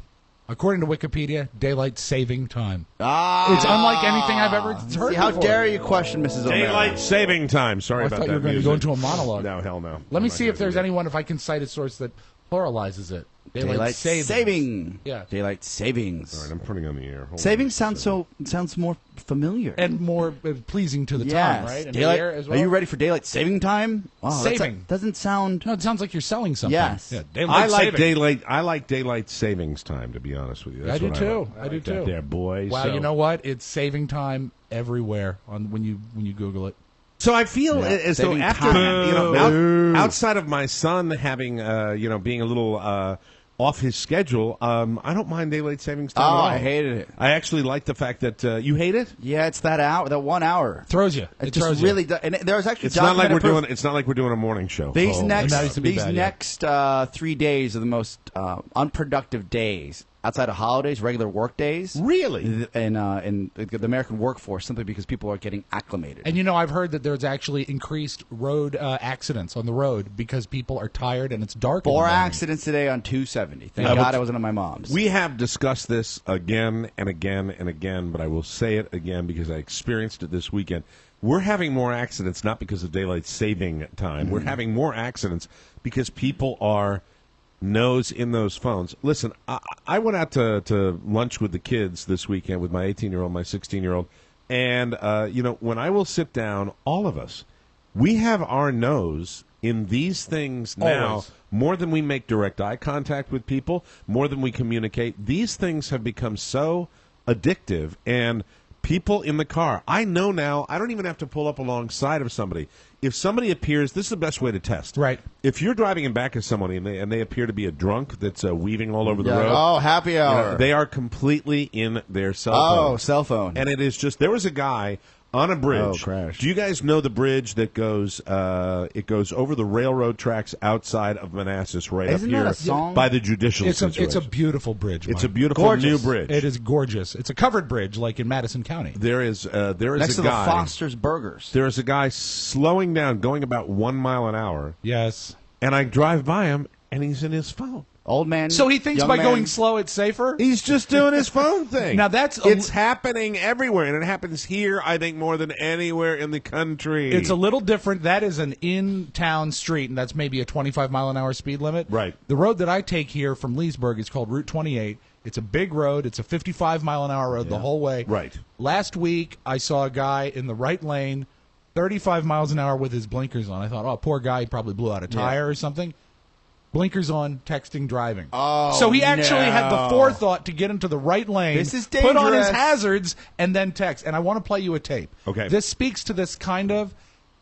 According to Wikipedia, daylight saving time. It's unlike anything I've ever heard. See, how before. dare you question Mrs. O'Mara? Daylight saving time. Sorry I about thought that. you were going to go into a monologue. No, hell no. Let I'm me not see if gonna there's do that. anyone, if I can cite a source that pluralizes it. Daylight saving. Yeah. Daylight savings. All right, I'm putting on the air. Hold Savings on. sounds more familiar. And more pleasing to the yes. tongue, right? And Daylight, the air as well. Are you ready for daylight saving time? Wow, Saving. doesn't sound. No, it sounds like you're selling something. Yes. Yeah, daylight I like saving. daylight. I like daylight savings time. To be honest with you, that's I do what too. I I do like that too. there, boys. Wow, So- you know what? It's saving time everywhere on when you Google it. So I feel as though Saving after time. outside of my son having being a little off his schedule, I don't mind daylight savings time. Oh, at all. I hated it. I actually like the fact that you hate it. Yeah, it's that hour, that 1 hour. Throws you. It It just throws really you. does. And there's actually It's not like documented we're proof. doing. It's not like we're doing a morning show. These And that used to be bad, yeah. next 3 days are the most unproductive days outside of holidays, regular work days. Really? In the American workforce, simply because people are getting acclimated. And I've heard that there's actually increased road accidents on the road because people are tired and it's dark. in the 4 morning. accidents today on 270. Thank Yeah, God but I wasn't at my mom's. We have discussed this again and again and again, but I will say it again because I experienced it this weekend. We're having more accidents not because of daylight saving time. We're having more accidents because people are nose in those phones. Listen, I went out to lunch with the kids this weekend with my 18-year-old, my 16-year-old, and when I will sit down, all of us, we have our nose in these things now. Always. More than we make direct eye contact with people, more than we communicate. These things have become so addictive, and people in the car, I know now, I don't even have to pull up alongside of somebody. If somebody appears, this is the best way to test. Right. If you're driving in back of somebody and they appear to be a drunk that's weaving all over the road, Oh, happy hour. they are completely in their cell Oh, phone. cell phone. And it is just, there was a guy on a bridge. Oh, crashed. Do you guys know the bridge that goes? It goes over the railroad tracks outside of Manassas, right Isn't up that here a song? by the judicial It's situation. a beautiful bridge. It's a Mike. beautiful Gorgeous. new bridge. It is gorgeous. It's a covered bridge, like in Madison County. There is Next a to guy. the Foster's Burgers. There is a guy slowing down, going about 1 mile an hour, Yes. and I drive by him, and he's in his phone. Old man. So he thinks young by man. going slow it's safer? He's just doing his phone thing. Now that's it's happening everywhere, and it happens here, I think, more than anywhere in the country. It's a little different. That is an in-town street, and that's maybe a 25-mile-an-hour speed limit. Right. The road that I take here from Leesburg is called Route 28. It's a big road. It's a 55-mile-an-hour road the whole way. Right. Last week, I saw a guy in the right lane, 35 miles an hour with his blinkers on. I thought, oh, poor guy, he probably blew out a tire or something. Blinkers on, texting, driving. Oh, so he actually had the no. forethought to get into the right lane, This is put on his dangerous. hazards, and then text. And I want to play you a tape. Okay. This speaks to this kind of.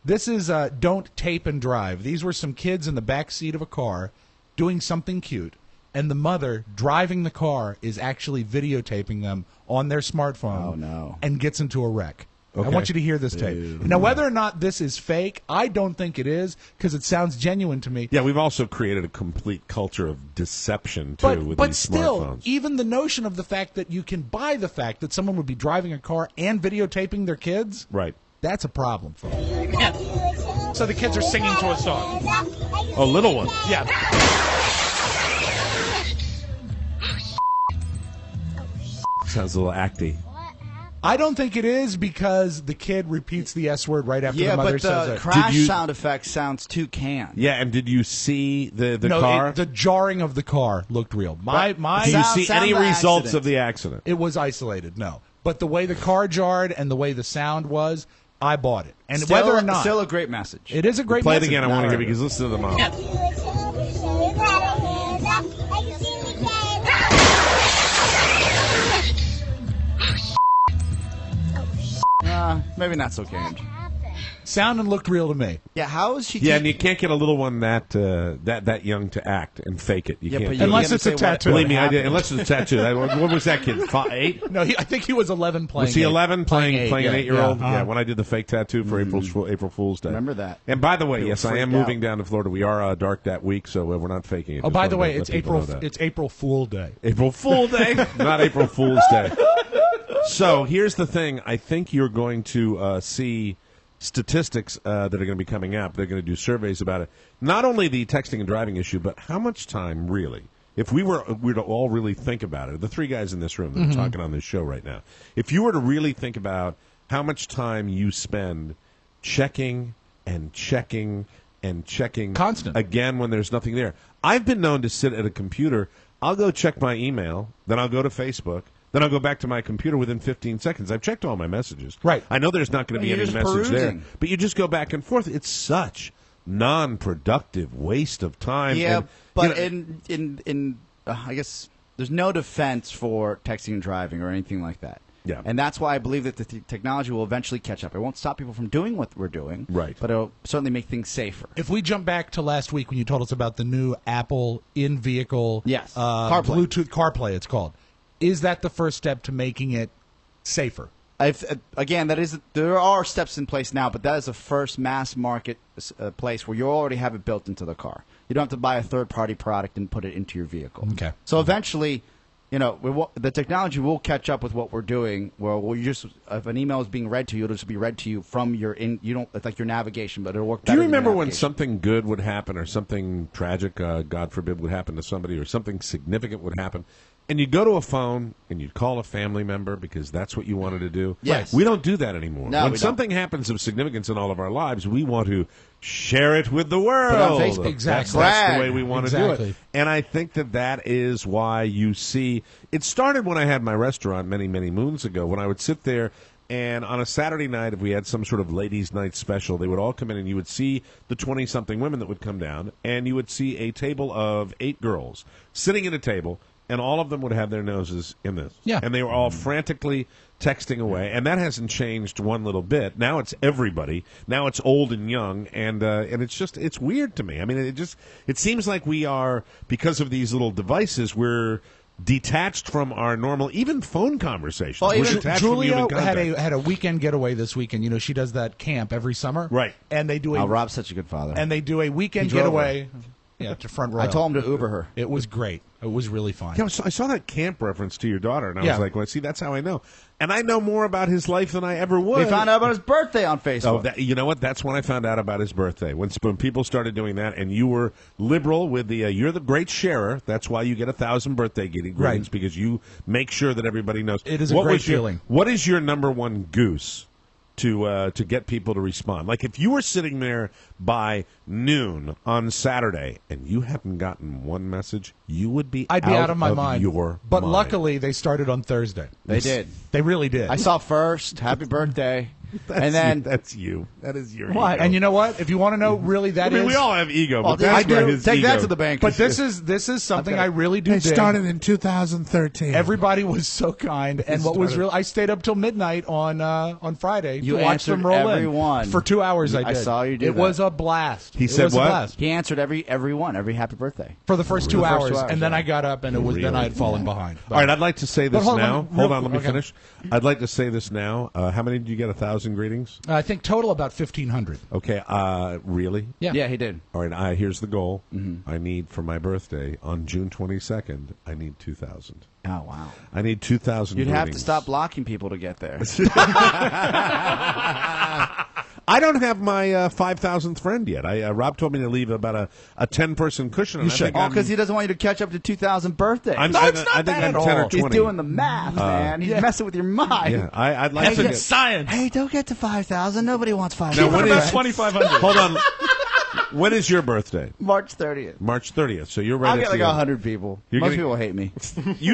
This is don't tape and drive. These were some kids in the back seat of a car doing something cute, and the mother driving the car is actually videotaping them on their smartphone. Oh, no. And gets into a wreck. I want you to hear this tape. Now, whether or not this is fake, I don't think it is because it sounds genuine to me. Yeah, we've also created a complete culture of deception, too, with but these still, smartphones. even the notion of the fact that you can buy the fact that someone would be driving a car and videotaping their kids, right? That's a problem, folks. So the kids are singing to a song. Oh, little one. Yeah. Sounds a little acty. I don't think it is because the kid repeats the S word right after the mother says but the it. crash sound effect sounds too canned. Yeah, and did you see the No, car? the jarring of the car looked real. Do you see any results of the accident? It was isolated, no. But the way the car jarred and the way the sound was, I bought it. And Still- whether or not, still a great message. It is a great Play it message. again. I want to hear because listen to the mom. Maybe not so canned. Sounded looked real to me. Yeah, how is she? Yeah, and you can't get a little one that young to act and fake it. You Yeah, can't but do Unless it. it's a tattoo. Believe me, I did. Unless it's a tattoo. What was that kid? 8? No, I think he was 11 playing. Was he 11 eight. playing eight, an yeah. 8-year-old? Yeah. Yeah, when I did the fake tattoo for April Fool's Day. Remember that. And by the way, People yes, I am freaked moving out. down to Florida. We are dark that week, so we're not faking it. Oh, Just by the wanted way, to it's let people April. know that. It's April Fool Day. April Fool Day, not April Fool's Day. So here's the thing. I think you're going to see statistics that are going to be coming out. They're going to do surveys about it. Not only the texting and driving issue, but how much time really. If we were to all really think about it, the three guys in this room that are talking on this show right now, if you were to really think about how much time you spend checking and checking and checking Constant. again when there's nothing there. I've been known to sit at a computer. I'll go check my email, then I'll go to Facebook, then I'll go back to my computer within 15 seconds. I've checked all my messages. Right. I know there's not going to be You're any just message there, perusing. but you just go back and forth. It's such non-productive waste of time. Yeah, and, but you know, in I guess there's no defense for texting and driving or anything like that. Yeah. And that's why I believe that the technology will eventually catch up. It won't stop people from doing what we're doing. Right. But it'll certainly make things safer. If we jump back to last week when you told us about the new Apple in-vehicle Yes. CarPlay. Bluetooth CarPlay, it's called. Is that the first step to making it safer? Again, there are steps in place now, but that is the first mass market place where you already have it built into the car. You don't have to buy a third-party product and put it into your vehicle. Okay. So eventually, the technology will catch up with what we're doing. Where if an email is being read to you, it'll just be read to you from it's like your navigation, but it'll work. do you better than your remember when navigation. something good would happen or something tragic, God forbid, would happen to somebody or something significant would happen? And you'd go to a phone and you'd call a family member because that's what you wanted to do. Yes. We don't do that anymore. No, when we something happens of significance in all of our lives, we want to share it with the world. Put it on Facebook. Exactly. That's the way we want to do Exactly. it. And I think that is why you see it started when I had my restaurant many, many moons ago when I would sit there. And on a Saturday night, if we had some sort of ladies' night special, they would all come in, and you would see the 20-something women that would come down, and you would see a table of 8 girls sitting at a table, and all of them would have their noses in this. Yeah. And they were all frantically texting away, and that hasn't changed one little bit. Now it's everybody. Now it's old and young, and it's weird to me. I mean, it seems like we are, because of these little devices, we're detached from our normal, even phone conversations. Well, We're even detached from Julia human had contact. a weekend getaway this weekend. She does that camp every summer, Right. And they do Oh, Rob's such a good father. and they do a weekend He drove getaway. Yeah, to Front Royal. I told him to Uber her. It was great. It was really fun. Yeah, I saw that camp reference to your daughter, and I Yeah. was like, well, see, that's how I know. And I know more about his life than I ever would. We found out about his birthday on Facebook. Oh, you know what? That's when I found out about his birthday. When people started doing that, and you were liberal with you're the great sharer. That's why you get 1,000 birthday greetings, Right. because you make sure that everybody knows. It is a great feeling. What is your number one goose to get people to respond? Like if you were sitting there by noon on Saturday and you hadn't gotten one message, you would be I'd be out of my mind. Your but mind. luckily, they started on Thursday. They did. They really did. I saw first. Happy birthday. And then that's you. That is your What? ego. And you know what? If you want to know, really, I mean, we all have ego, but I that's where do. his Take ego. that to the bank. But this is something I really do. It dig. started in 2013. Everybody was so kind, and what was real, I stayed up till midnight on Friday You to watch answered them roll everyone. in for 2 hours. I I did. saw you do It that. was a blast. He It said was a what? blast. he answered every happy birthday. For the first 2 For the first hours, 2 hours, and then yeah. I got up, and it was then I had fallen behind. All right, I'd like to say this hold on, now. real Hold on, let quick, me okay. finish. I'd like to say this now. How many did you get? 1,000? 2,000 greetings? I think total about 1,500. Okay, really? Yeah, he did. All right, here's the goal. I need, for my birthday, on June 22nd, I need 2,000. Oh, wow. I need 2,000 You'd greetings. have to stop blocking people to get there. I don't have my 5,000th friend yet. Rob told me to leave about a 10-person cushion. And Because he doesn't want you to catch up to 2,000 birthdays. I think I'm 10 or 20. He's doing the math, man. He's messing with your mind. Yeah, I'd like to get science. Hey, don't get to 5,000. Nobody wants 5,000. Now, when about is 2,500? Hold on. When is your birthday? March 30th. March 30th. So you're right. I'll get like 100 people. Most people hate me. But you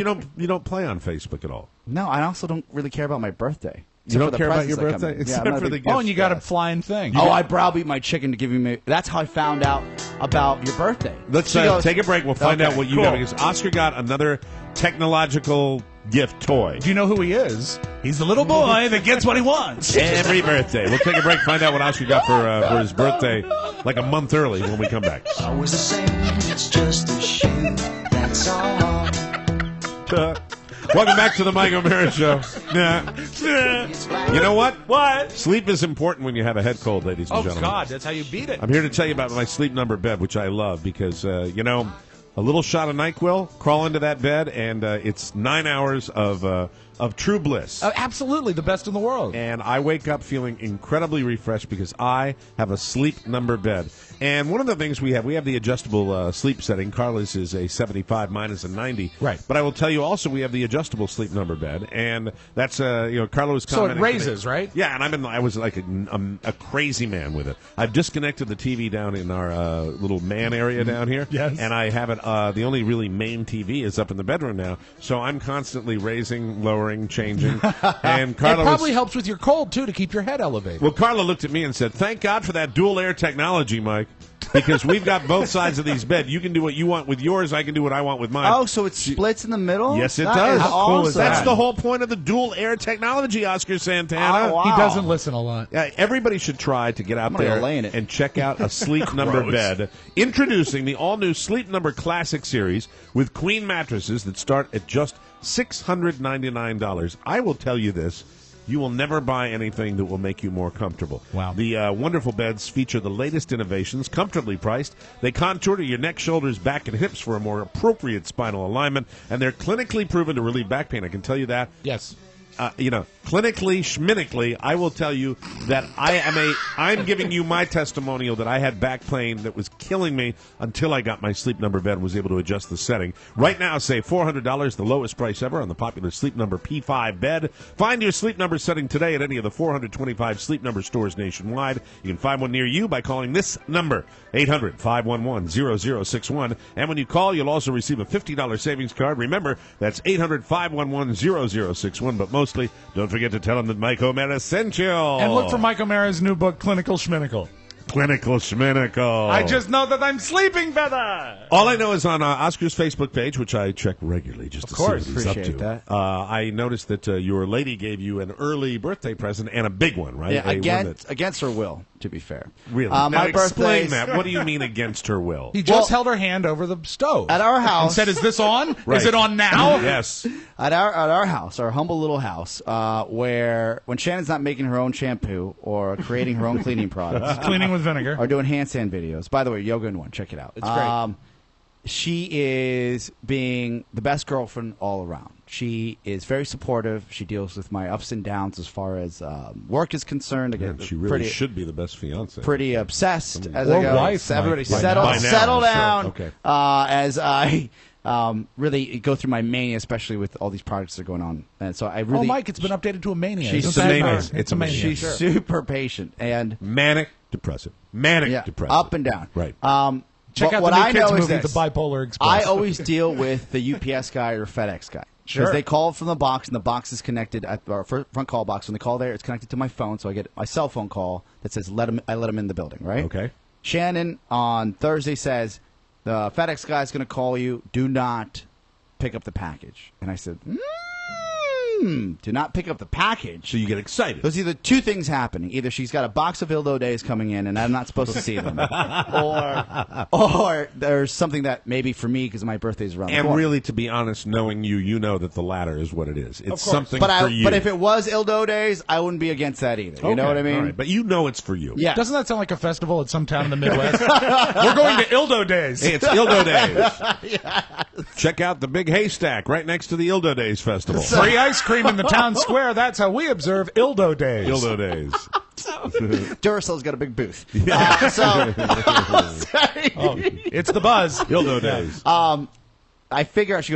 don't play on Facebook at all. No, I also don't really care about my birthday. You don't for the care about your presents that come birthday? in. Except I'm not for a the big- gifts. Oh, and you got a flying thing. I browbeat my chicken to give me. That's how I found out about your birthday. Let's She goes, take a break. We'll find Okay, out what you cool. got, because Oscar got another technological gift toy. Do you know who he is? He's the little boy that gets what he wants. Every birthday. We'll take a break, find out what Oscar got for his birthday like a month early when we come back. Always the same, it's just a shoe, that's all. Welcome back to the Mike O'Mara Show. You know what? What? Sleep is important when you have a head cold, ladies and Oh, gentlemen. God, that's how you beat it. I'm here to tell you about my Sleep Number bed, which I love because, a little shot of NyQuil, crawl into that bed, and it's 9 hours of true bliss. Absolutely, the best in the world. And I wake up feeling incredibly refreshed because I have a Sleep Number bed. And one of the things we have the adjustable sleep setting. Carla's is a 75, mine is a 90. Right. But I will tell you also we have the adjustable Sleep Number bed, and that's Carla was So it commenting. raises, right? Yeah, and I was like a crazy man with it. I've disconnected the TV down in our little man area down here. Yes. And I have it. The only really main TV is up in the bedroom now, so I'm constantly raising, lowering, changing. And Carla It probably helps with your cold, too, to keep your head elevated. Well, Carla looked at me and said, "Thank God for that dual air technology, Mike, because we've got both sides of these beds. You can do what you want with yours. I can do what I want with mine." Oh, so it splits in the middle? Yes, it That does. is How cool is awesome. That's the whole point of the dual air technology, Oscar Santana. Oh, wow. He doesn't listen a lot. Everybody should try to get out gonna there go lay in it. and check out a Sleep Number bed. Introducing the all-new Sleep Number Classic Series with queen mattresses that start at just $699. I will tell you this. You will never buy anything that will make you more comfortable. Wow. The wonderful beds feature the latest innovations, comfortably priced. They contour to your neck, shoulders, back, and hips for a more appropriate spinal alignment, and they're clinically proven to relieve back pain. I can tell you that. Yes. Clinically, schminically, I will tell you that I'm giving you my testimonial that I had back pain that was killing me until I got my Sleep Number bed and was able to adjust the setting. Right now, save $400, the lowest price ever on the popular Sleep Number P5 bed. Find your Sleep Number setting today at any of the 425 Sleep Number stores nationwide. You can find one near you by calling this number, 800-511-0061. And when you call, you'll also receive a $50 savings card. Remember, that's 800-511-0061. But mostly, don't forget to tell them that Mike O'Mara sent you. And look for Mike O'Mara's new book, Clinical Schminical. Clinical Schminical. I just know that I'm sleeping better. All I know is on Oscar's Facebook page, which I check regularly just to course. see what he's up Appreciate to. that. I noticed that your lady gave you an early birthday present and a big one, right? Yeah, A one that- against her will, to be fair. Really? My Now explain birthday's- that. What do you mean against her will? He just held her hand over the stove. At our And house. said, "Is this on? Right. Is it on now?" Yes. At our house, our humble little house, where when Shannon's not making her own shampoo or creating her own cleaning products, Cleaning with vinegar. or doing handstand videos. By the way, Yoga in One, check it out. It's great. She is being the best girlfriend all around. She is very supportive. She deals with my ups and downs as far as work is concerned. I get She really pretty, should be the best fiance. pretty obsessed as Or I go. wife, Everybody Mike. settle, By now, settle sure. down. Okay. As I really go through my mania, especially with all these projects that are going on. And so I really. Oh, Mike, it's been updated to a mania. She's Isn't a that mania. nice? It's a mania. She's Sure. super patient and Manic depressive. Manic depressive. up and down. Right. Check But out what the new I kids know is movie, this. The Bipolar Express. I always deal with the UPS guy or FedEx guy. Sure. Because they call from the box, and the box is connected at our front call box. When they call there, it's connected to my phone, so I get my cell phone call that says I let him in the building, right? Okay. Shannon on Thursday says, the FedEx guy's going to call you. Do not pick up the package. And I said, do not pick up the package. So you get excited. There's either two things happening. Either she's got a box of Ildo Days coming in, and I'm not supposed to see them, or there's something that maybe for me because my birthday's around the And corner. really, to be honest, knowing you know that the latter is what it is. It's something but for you. But if it was Ildo Days, I wouldn't be against that either. You know what I mean? All right. But you know it's for you. Yeah. Doesn't that sound like a festival at some town in the Midwest? We're going to Ildo Days. Hey, it's Ildo Days. Check out the big haystack right next to the Ildo Days Festival. Free ice cream in the town square. That's how we observe Ildo Days. Ildo Days. Duracell's got a big booth. It's the buzz. Ildo Days. I figure out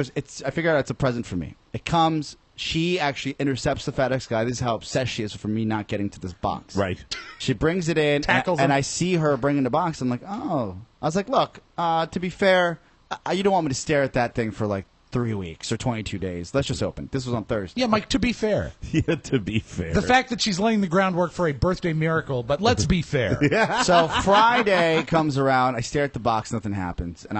it's a present for me. It comes. She actually intercepts the FedEx guy. This is how obsessed she is for me not getting to this box. Right. She brings it in, Tackles and him. I see her bringing the box. I'm like, oh. I was like, look, to be fair, you don't want me to stare at that thing for like 3 weeks or 22 days. Let's just open. This was on Thursday. Yeah, Mike, to be fair. Yeah, to be fair. The fact that she's laying the groundwork for a birthday miracle, but let's be fair. So Friday comes around. I stare at the box. Nothing happens, and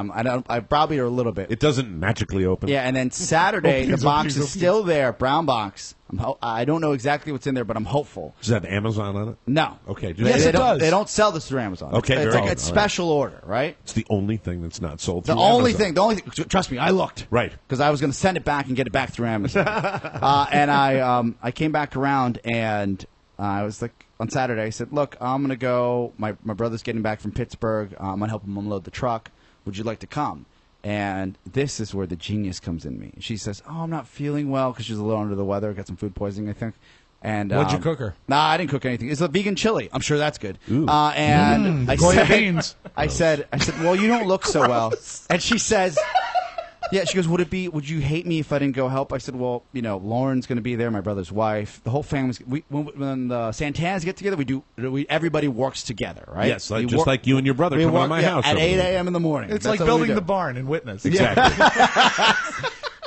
I browbeat her a little bit. It doesn't magically open. Yeah, and then Saturday, please, the box please, is please. still there, brown box. I don't know exactly what's in there, but I'm hopeful. Does that have Amazon on it? No. Okay. Yes, it does. They don't sell this through Amazon. Okay, it's very like good. it's All right. special order, right? It's the only thing that's not sold The through only Amazon. thing. Trust me, I looked. Right. Because I was going to send it back and get it back through Amazon. And I came back around and I was like, on Saturday, I said, look, I'm going to go. My brother's getting back from Pittsburgh. I'm going to help him unload the truck. Would you like to come? And this is where the genius comes in me. She says, oh, I'm not feeling well because she's a little under the weather. Got some food poisoning, I think. And What'd you cook her? Nah, I didn't cook anything. It's a vegan chili. I'm sure that's good. Ooh. And I Goya said, beans. I said, well, you don't look so well. And she says, yeah, she goes, would you hate me if I didn't go help? I said, well, Lauren's going to be there, my brother's wife, the whole family's. When the Santanas get together, everybody works together, right? Yes, like you and your brother we come work, to my yeah, house at over 8 there. a.m. in the morning. It's That's like what we building do. the barn in Witness. Exactly.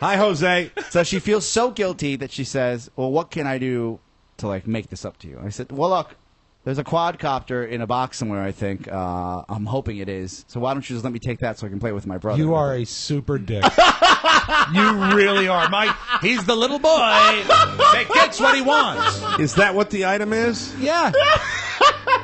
Hi, Jose. So she feels so guilty that she says, well, what can I do to make this up to you? I said, well, look, there's a quadcopter in a box somewhere, I think. I'm hoping it is. So why don't you just let me take that so I can play it with my brother? You are a super dick. You really are, Mike. He's the little boy that gets what he wants. Is that what the item is? Yeah.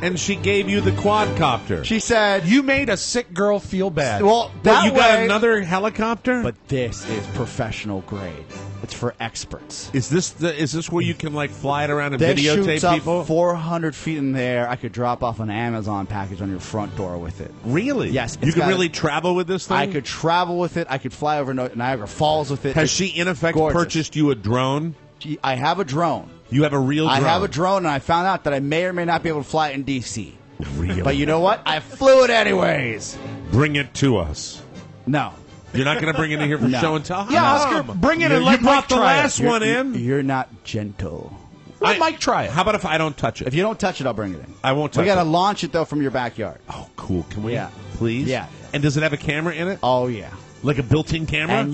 And she gave you the quadcopter. She said, You made a sick girl feel bad. well, What, that you got way- another helicopter? But this is professional grade. It's for experts. is this where you can fly it around and This videotape shoots up people? 400 feet in the air. I could drop off an Amazon package on your front door with it. Really? Yes, You it's can got- really travel with this thing? I could travel with it. I could fly over Niagara Falls with it. Has she, in effect, gorgeous. purchased you a drone? I have a drone. You have a real drone? I have a drone, and I found out that I may or may not be able to fly it in D.C. Really? But you know what? I flew it anyways. Bring it to us. No. You're not going to bring it in here for No. show and tell? Yeah, How Oscar, come? bring it You and let brought Mike the try it. last one in. You're not gentle. Let Mike try it. How about if I don't touch it? If you don't touch it, I'll bring it in. I won't touch We got to it. launch it, though, from your backyard. Oh, cool. Can we? Yeah. Please? Yeah. And does it have a camera in it? Oh, yeah. Like a built-in camera? And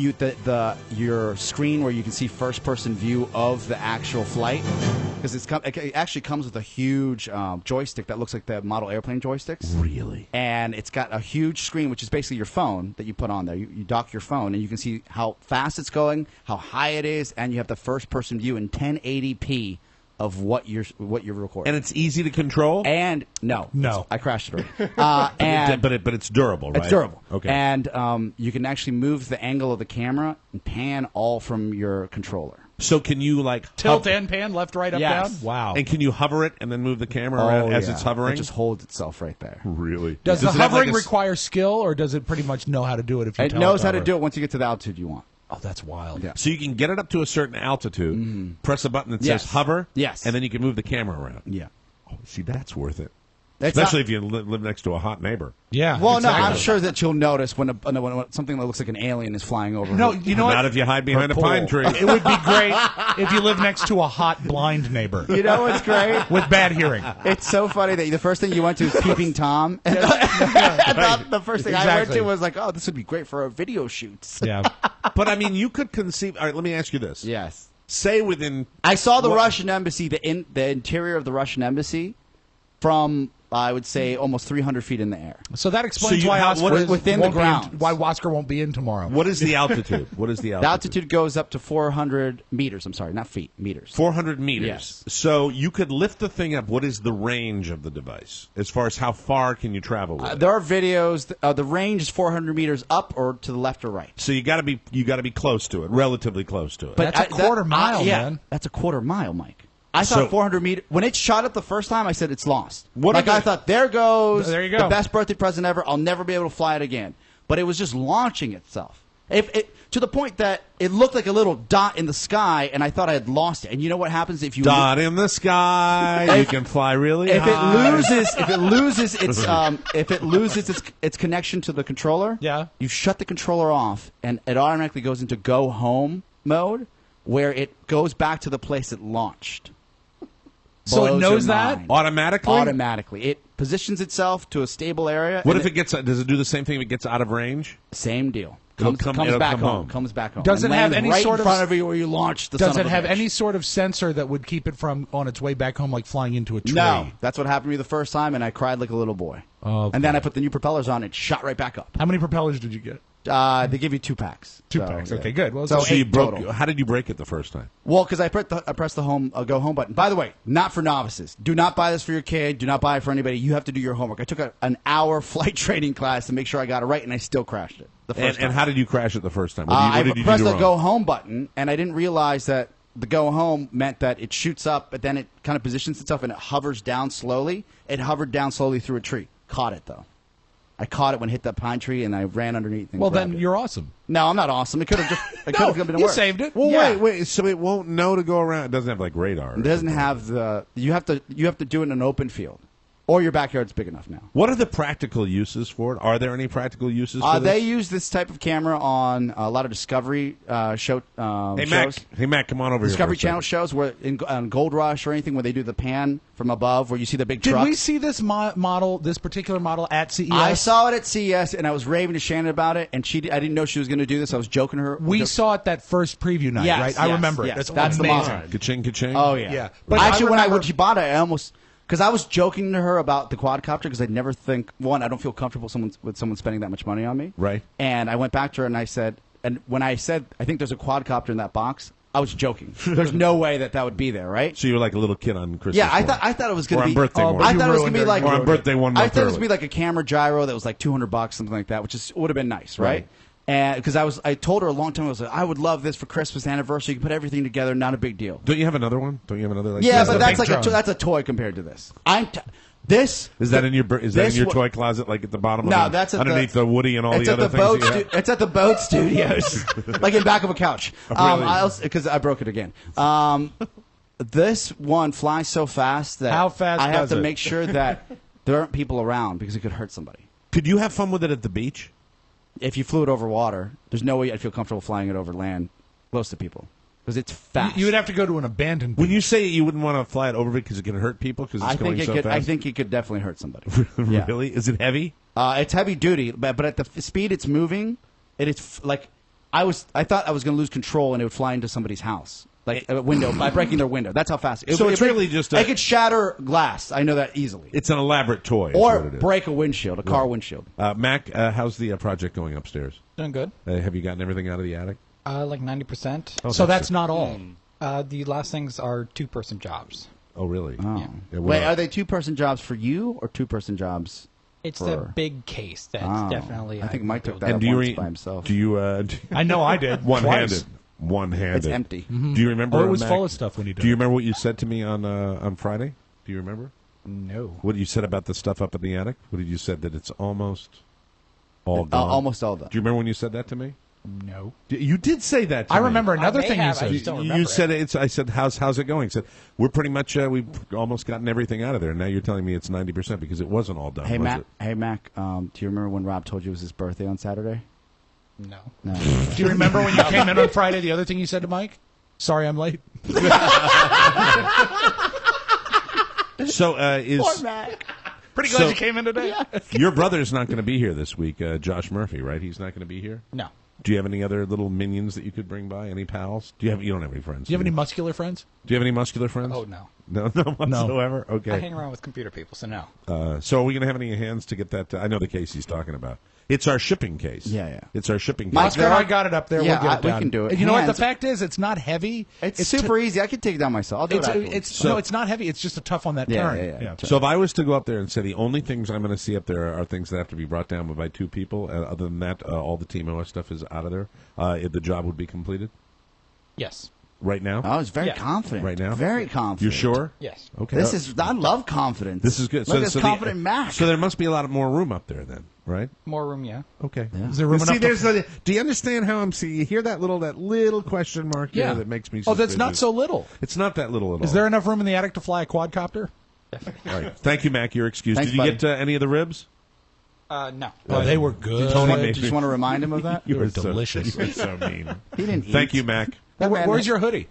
your screen where you can see first-person view of the actual flight, because it actually comes with a huge joystick that looks like the model airplane joysticks. Really? And it's got a huge screen, which is basically your phone that you put on there. You dock your phone, and you can see how fast it's going, how high it is, and you have the first-person view in 1080p of what you're recording. And it's easy to control? And no, I crashed it already. And but it's durable, right? it's durable. Okay. And you can actually move the angle of the camera and pan all from your controller. So can you Tilt and pan, left, right, up, Yes. down? Wow. And can you hover it and then move the camera around as it's hovering? It just holds itself right there. Really? Does the it have hovering like a s- require skill, or does it pretty much know how to do it if you It tell knows how to hover? do it once you get to the altitude you want. Oh, that's wild. Yeah. So you can get it up to a certain altitude, press a button that Yes. says hover, Yes. and then you can move the camera around. Yeah. Oh, see, that's worth it. It's Especially not- if you live next to a hot neighbor. Yeah. Well, exactly. no, I'm sure that you'll notice when something that looks like an alien is flying over. No, her- you know what? Not if you hide behind a Or pine pole. tree. It would be great if you live next to a hot blind neighbor You know what's great? with bad hearing. It's so funny that the first thing you went to is Peeping Tom. And the first thing I went Exactly. to was like, oh, this would be great for our video shoots. Yeah. But I mean, you could conceive. All right, let me ask you this. Yes. Say within I saw the What- Russian embassy, the interior of the Russian embassy from I would say almost 300 feet in the air. So that explains So you why have- Oscar what is- within the grounds. why Oscar won't be in tomorrow. What is the altitude? What is the The altitude? altitude goes up to 400 meters. I'm sorry, not feet, meters. 400 meters. Yes. So you could lift the thing up. What is the range of the device? As far as how far can you travel with it? There are videos. The range is 400 meters up or to the left or right. So you got to be close to it, relatively close to it. That's a quarter mile, yeah, man. That's a quarter mile, Mike. I So- thought 400 meters. When it shot up the first time, I said it's lost. What like are I the- thought, there goes There you go. the best birthday present ever. I'll never be able to fly it again. But it was just launching itself. To the point that it looked like a little dot in the sky, and I thought I had lost it. And you know what happens if you Dot in the sky, you can fly really high. if it loses its connection to the controller, Yeah. you shut the controller off, and it automatically goes into go home mode, where it goes back to the place it launched. So it Blows knows your that? mind. Automatically? Automatically, it positions itself to a stable area. What and if it gets? Does it do the same thing if it gets out of range? Same deal. It'll Comes it'll back come home. home. Comes back home. Does And it have lands any right sort in of- front of you where you launched the? Does son it of a have bitch. any sort of sensor that would keep it from on its way back home, like flying into a tree? No, that's what happened to me the first time, and I cried like a little boy. Oh, And then I put the new propellers on, and it shot right back up. How many propellers did you get? They give you 2 packs. Two So, packs. yeah. Okay, good. Well, So So you 8 broke. total. How did you break it the first time? Well, because I pressed the home go home button. By the way, not for novices. Do not buy this for your kid. Do not buy it for anybody. You have to do your homework. I took an hour flight training class to make sure I got it right, and I still crashed it the first time. And how did you crash it the first time? I What did you pressed do the wrong? go home button, and I didn't realize that the go home meant that it shoots up, but then it kind of positions itself and it hovers down slowly. It hovered down slowly through a tree. Caught it though. I caught it when it hit that pine tree, and I ran underneath. And well, grabbed then it. you're awesome. No, I'm not awesome. It could have just. It could have been You worse. saved it. Well, Yeah. wait. So it won't know to go around. It doesn't have like radar. or It doesn't something. have the. You have to do it in an open field, or your backyard's big enough now. What are the practical uses for it? Are there any practical uses for They this? use this type of camera on a lot of Discovery Hey, shows. Mac, come on over Discovery here. for a Channel second. shows where on Gold Rush or anything where they do the pan from above where you see the big Did trucks. we see this model, this particular model, at CES? I saw it at CES and I was raving to Shannon about it, and I didn't know she was going to do this. I was joking to her. We saw it that first preview night, Yes, right? I yes, remember yes. it. That's the amazing. model. Ka-ching, ka-ching. Oh yeah, Yeah. But But I actually, remember- when she bought it, I almost because I was joking to her about the quadcopter because I never think I don't feel comfortable with someone spending that much money on me. Right. And I went back to her and I said, and when I said I think there's a quadcopter in that box, I was joking. There's no way that would be there, right? So you were like a little kid on Christmas. Yeah, morning. I thought it was going Or to on be. birthday morning. I thought it was going to be like Or on birthday 1 month I thought it was early. going to be like a camera gyro that was like $200, something like that, which would have been nice, right? Right. And because I told her a long time ago, I was like, I would love this for Christmas anniversary. You can put everything together, not a big deal. Don't you have another one? Don't you have another? Like Yeah, this? but the that's big like drone. that's a toy compared to this. This Is that in your this toy closet, like at the bottom? No, of that's at underneath the Woody and all it's the at other the things. boat. that you have? It's at the boat studios, like in back of a couch. Oh, really? Because I broke it again. This one flies so fast that How fast I have does to it? make sure that there aren't people around because it could hurt somebody. Could you have fun with it at the beach? If you flew it over water, there's no way I'd feel comfortable flying it over land close to people because it's fast. You would have to go to an abandoned When beach. you say you wouldn't want to fly it over because it can hurt people because it's I going think it so could. fast. I think it could definitely hurt somebody. Yeah. Really? Is it heavy? It's heavy duty, but at the speed it's moving, like I thought I was going to lose control and it would fly into somebody's house, like a window by breaking their window. That's how fast. So it's really just I could shatter glass. I know that easily, It's an elaborate toy. is or what it is. break a windshield, a car windshield. Mac, how's the project going upstairs? Doing good. Have you gotten everything out of the attic? Like 90%. So that's not all. The last things are two-person jobs. Oh, really? Oh. Yeah. Yeah, Wait, well, are they two-person jobs for you or two-person jobs? It's For- the big case that's Oh. definitely. I think Mike took that and up do you once by himself. Do you? I know I did. One-handed. Twice. One-handed. It's empty. Do you remember? Oh, it was Mac, full of stuff when he did Do you it. remember what you said to me on Friday? Do you remember No. what you said about the stuff up in the attic? What did you said that it's almost all gone? Almost all done. Do you remember when you said that to me? No. You did say that. To I me. remember another may thing have, you I said. just don't You remember said it. it's. I said, "How's it going?" He said, "We're pretty much. We've almost gotten everything out of there." And now you're telling me it's 90% because it wasn't all done. Hey was Mac. it? Hey Mac. Do you remember when Rob told you it was his birthday on Saturday? No. No. Do you remember when you came in on Friday, the other thing you said to Mike? Sorry, I'm late. So is Pretty glad So- you came in today. your brother's not going to be here this week? Josh Murphy, right? He's not going to be here. No. Do you have any other little minions that you could bring by? Any pals? You don't have any friends. Do you have any muscular friends? Do you have any muscular friends? Oh, no. No whatsoever. Okay. I hang around with computer people, so no. So are we going to have any hands to get that? I know the case he's talking about. It's our shipping case. Yeah. It's our shipping case. Oscar and I got it up there. Yeah, we'll get it we down. can do it. And you know what? The Hands. fact is, it's not heavy. It's super easy. I can take it down myself. I'll do it afterwards. No, it's not heavy. It's just a tough on that turn. Yeah. So if I was to go up there and say the only things I'm going to see up there are things that have to be brought down by 2 people, other than that, all the Tmos stuff is out of there, the job would be completed Yes. right now? I was very Yeah. confident. Right now? Very confident. You're sure? Yes. Okay. I love confidence. This is good. Look at this confident Mac. So there must be a lot more room up there then, right? More room, yeah. Okay. Is there room See, enough to- do you understand how I'm seeing? You hear that little question mark there that makes me. Oh, that's not suspicious? so little. It's not that little at all. Is there enough room in the attic to fly a quadcopter? All right. Thank you, Mac. You're excused. Thanks, Did you buddy. get any of the ribs? No. Oh, they were good. Tony Do made you just me- want to remind him of that? You were were so- delicious. You were so mean. He didn't eat. Thank you, Mac. That man- Where's your hoodie?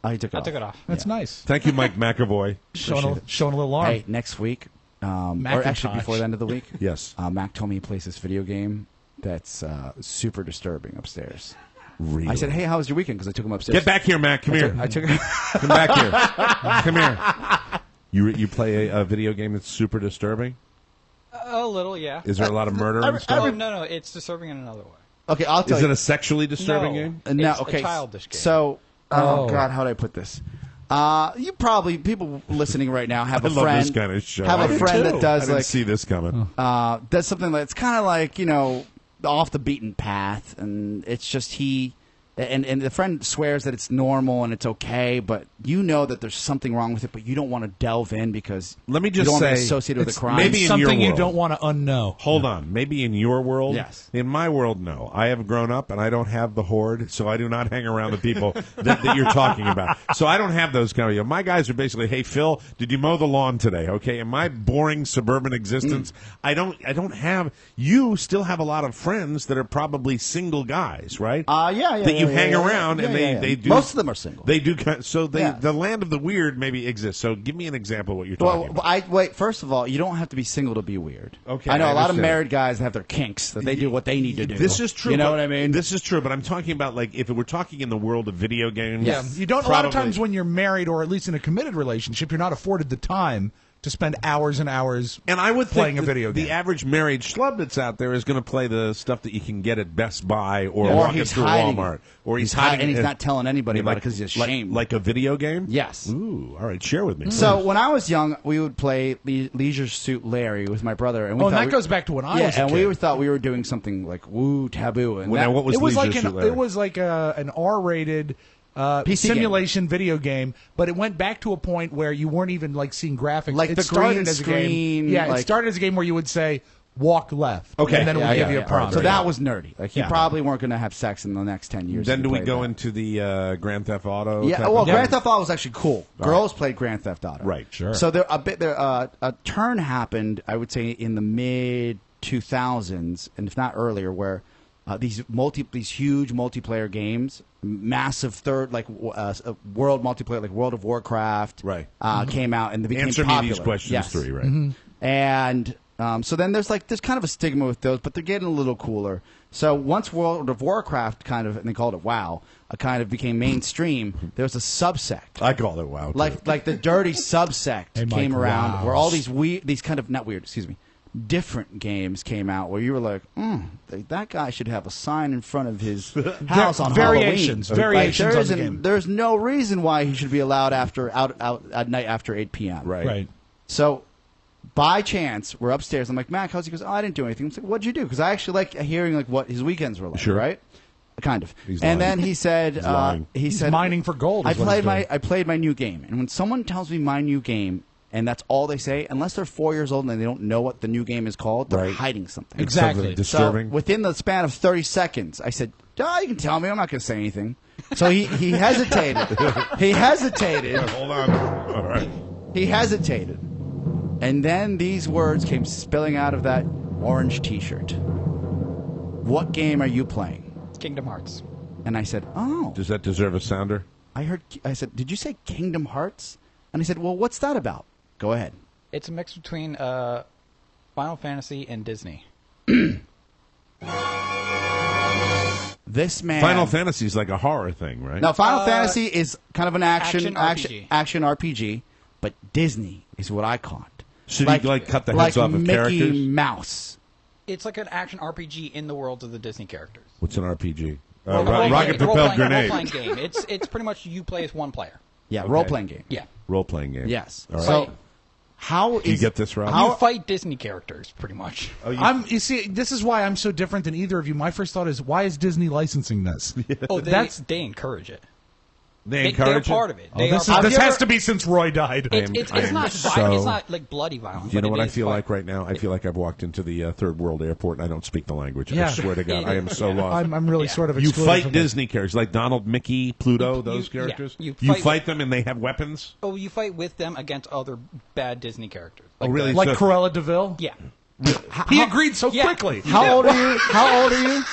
Oh, he took it I off. took it off. That's nice. Thank you, Mike McAvoy. Showing a little arm. Hey, next week, or Macintosh. actually before the end of the week, Yes. Mac told me he plays this video game that's super disturbing upstairs. Really? I said, "Hey, how was your weekend?" Because I took him upstairs. Get back here, Mac. Come here. I took Come back here. Come here. You play a video game that's super disturbing? A little, yeah. Is there a lot of murder and stuff? Oh, no, it's disturbing in another way. Okay, I'll tell Is you. it a sexually disturbing No. game? No, It's a okay. childish game. So, God, how do I put this? You probably people listening right now have I a love friend this kind of show. have I a do friend too. that does I didn't like see this coming. does something that's kind of like off the beaten path, and it's just he. And the friend swears that it's normal and it's okay, but you know that there's something wrong with it, but you don't want to delve in because Let me just you don't want to be say, associated with it's the crime. maybe in your Something you world. don't want to unknow. Hold on. Maybe in your world. Yes. In my world, no. I have grown up and I don't have the horde, so I do not hang around the people that you're talking about. So I don't have those kind of. My guys are basically, hey, Phil, did you mow the lawn today? Okay. In my boring suburban existence, I don't have. You still have a lot of friends that are probably single guys, right? Yeah. That you yeah, hang yeah, around and yeah. they do. Most of them are single. They do. So Yeah. the land of the weird maybe exists. So give me an example of what you're Well, talking about. wait. First of all, you don't have to be single to be weird. Okay, I know I a lot of understand. married guys have their kinks that they do what they need to do. This is true. You know but- what I mean? This is true, but I'm talking about like if we're talking in the world of video games. Yeah, you don't. A lot of probably- times when you're married or at least in a committed relationship, you're not afforded the time to spend hours and hours. And I would playing think a video game. the average married schlub that's out there is going to play the stuff that you can get at Best Buy or Or walking he's through hiding Walmart, it. or He's hiding and he's it. not telling anybody about it like, because he's like- ashamed. Like a video game. Yes. Ooh, all right. Share with me. So when I was young, we would play Leisure Suit Larry with my brother, and we Oh, and thought that we- goes back to when I yeah, was a and kid. we thought we were doing something like woo taboo. And Well, now, what was it was Leisure like Suit Larry? it was like an R-rated PC simulation video game, but it went back to a point where you weren't even like seeing graphics. Like it the started green as a screen, game. Yeah, it like- started as a game where you would say walk left. Okay. and then it would give you a prompt. So that was nerdy. Like you Yeah. probably weren't going to have sex in the next 10 years. Then if do you we played go that. into the Grand Theft Auto? Yeah, type well, of Grand game? Theft Auto was actually cool. Girls played Grand Theft Auto. Right, sure. So a turn happened, I would say, in the mid 2000s, and if not earlier, where these huge multiplayer games, massive world multiplayer, like World of Warcraft, Right. came out and they became Answer popular. me these questions Yes. 3, right? And so then there's kind of a stigma with those, but they're getting a little cooler. So once World of Warcraft and they called it WoW, kind of became mainstream, there was a subsect. I call it WoW. too. Like the dirty subsect Hey, Mike, came around wow. where all these different games came out where you were like, that guy should have a sign in front of his house on variations, Halloween. variations Like, on the game. there's no reason why he should be allowed out at night after 8 p.m. right. So, by chance, we're upstairs. I'm like, Mac, how's he? He goes, I didn't do anything. I'm like, what'd you do? Because I actually like hearing like what his weekends were like. Sure. Right? Kind of. He's and lying. then he said, lying. He's mining for gold. I is what he's played doing. my new game, and when someone tells me my new game, and that's all they say, unless they're 4 years old and they don't know what the new game is called, they're Right. hiding something. Exactly. Something disturbing. So within the span of 30 seconds, I said, you can tell me. I'm not going to say anything. So he hesitated. He hesitated. Hold on. All right. He hesitated. And then these words came spilling out of that orange T-shirt. What game are you playing? Kingdom Hearts. And I said, oh. Does that deserve a sounder? I said, did you say Kingdom Hearts? And he said, well, what's that about? Go ahead. It's a mix between Final Fantasy and Disney. This man. Final Fantasy is like a horror thing, right? No, Final Fantasy is kind of an action RPG. action RPG, but Disney is what I call it. Should you cut the heads off of Mickey characters? Mouse. It's like an action RPG in the world of the Disney characters. What's an RPG? Rocket propelled grenade. Role-playing game. It's pretty much you play as one player. Yeah, role-playing game. Yeah. Role-playing game. Yes. All right. So, how Do you get this, Rob? You fight Disney characters, pretty much. You see, this is why I'm so different than either of you. My first thought is, why is Disney licensing this? Oh, they encourage it. They encourage They're part of it. This has to be since Roy died. It's not violent. It's not like bloody violence. Do you know what I is feel violent. like right now? I feel like I've walked into the third world airport and I don't speak the language. Yeah. I swear to God, I am so lost. I'm really sort of You excluded fight from Disney characters like Donald, Mickey, Pluto, those yeah, characters. you You fight fight them and they have weapons. Oh, you fight with them against other bad Disney characters. Oh, really? Like So- Cruella DeVille? Yeah. He agreed so Yeah. quickly. How old are you? How old are you?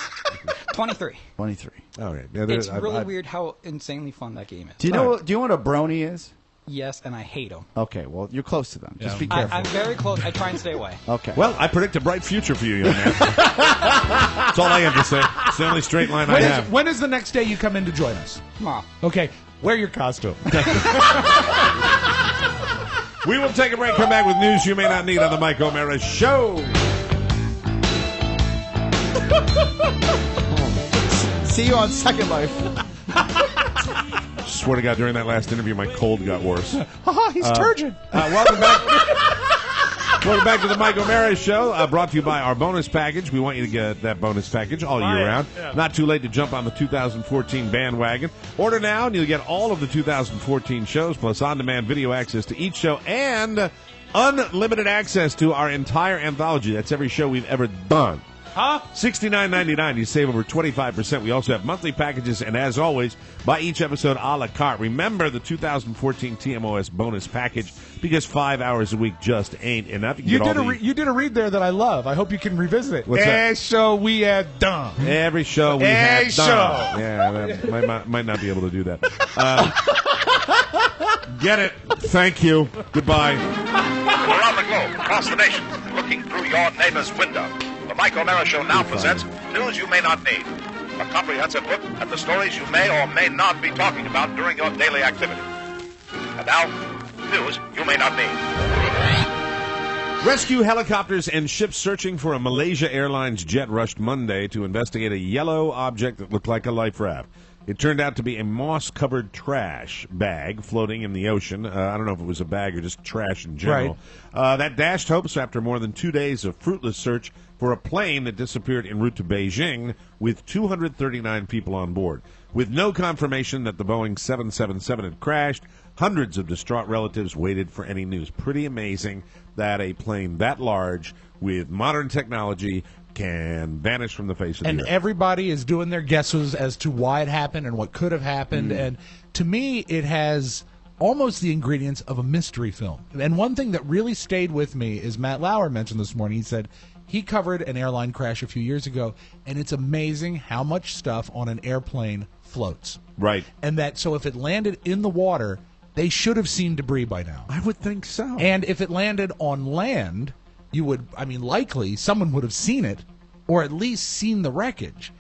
23. 23. Okay. Yeah, It's really weird how insanely fun that game is. Do you know? Do you know what a brony is? Yes, and I hate them. Okay, well, you're close to them. Just be careful. I'm very close. I try and stay away. Okay. Well, I predict a bright future for you, young man. That's all I have to say. It's the only straight line I have. When is the next day you come in to join us? Tomorrow. Okay, wear your costume. We will take a break, come back with news you may not need on the Mike O'Mara Show. See you on Second Life. Swear to God, during that last interview, my cold got worse. He's turgid. Welcome back. Welcome back to the Mike O'Mara Show, brought to you by our bonus package. We want you to get that bonus package all year round. Yeah. Not too late to jump on the 2014 bandwagon. Order now, and you'll get all of the 2014 shows, plus on-demand video access to each show, and unlimited access to our entire anthology. That's every show we've ever done. Huh? $69.99. You save over 25%. We also have monthly packages, and as always, buy each episode a la carte. Remember the 2014 TMOS bonus package, because 5 hours a week just ain't enough. You did a read there that I love. I hope you can revisit it. What's that? Every show we had done. Every show we Every had show. done. Yeah, that might not be able to do that. Get it. Thank you. Goodbye. Around the globe, across the nation, looking through your neighbor's window. The Mike O'Mara Show now presents News You May Not Need. A comprehensive look at the stories you may or may not be talking about during your daily activity. And now, News You May Not Need. Rescue helicopters and ships searching for a Malaysia Airlines jet rushed Monday to investigate a yellow object that looked like a life raft. It turned out to be a moss-covered trash bag floating in the ocean. I don't know if it was a bag or just trash in general. That dashed hopes after more than 2 days of fruitless search for a plane that disappeared en route to Beijing with 239 people on board. With no confirmation that the Boeing 777 had crashed, hundreds of distraught relatives waited for any news. Pretty amazing that a plane that large with modern technology can vanish from the face of the earth. And everybody is doing their guesses as to why it happened and what could have happened. And to me, it has almost the ingredients of a mystery film. And one thing that really stayed with me is Matt Lauer mentioned this morning. He said he covered an airline crash a few years ago, and it's amazing how much stuff on an airplane floats. Right. And that, so if it landed in the water, they should have seen debris by now. I would think so. And if it landed on land, you would, likely someone would have seen it, or at least seen the wreckage.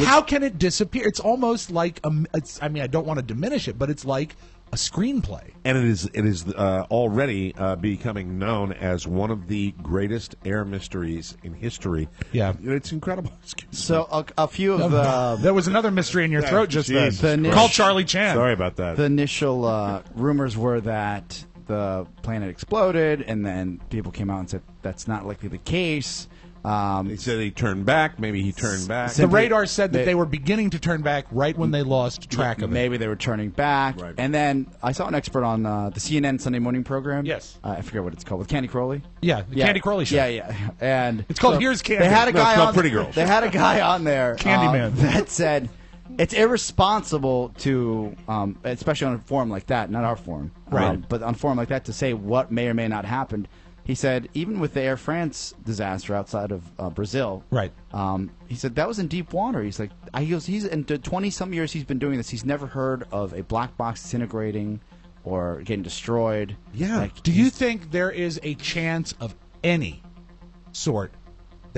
How can it disappear? It's almost like I don't want to diminish it, but it's like a screenplay. And it is already becoming known as one of the greatest air mysteries in history. Yeah, it's incredible. So a few of the there was another mystery in your throat just then. Call Called Charlie Chan. Sorry about that. The initial rumors were that the plane had exploded, and then people came out and said that's not likely the case. They said he turned back. Maybe he turned back. The radar said that they were beginning to turn back right when they lost track of it. Maybe they were turning back. Right. And then I saw an expert on the CNN Sunday morning program. Yes. I forget what it's called. With Candy Crowley? Yeah, the Candy Crowley show. Yeah. And it's called Here's Candy. They had a guy it's called on Pretty Girls. They had a guy on there Candyman. that said it's irresponsible to, especially on a forum like that, not our forum, right? But on a forum like that, to say what may or may not happen. He said, even with the Air France disaster outside of Brazil, right? He said that was in deep water. He's like, he's in the 20-some years he's been doing this. He's never heard of a black box disintegrating or getting destroyed. Yeah. Do you think there is a chance of any sort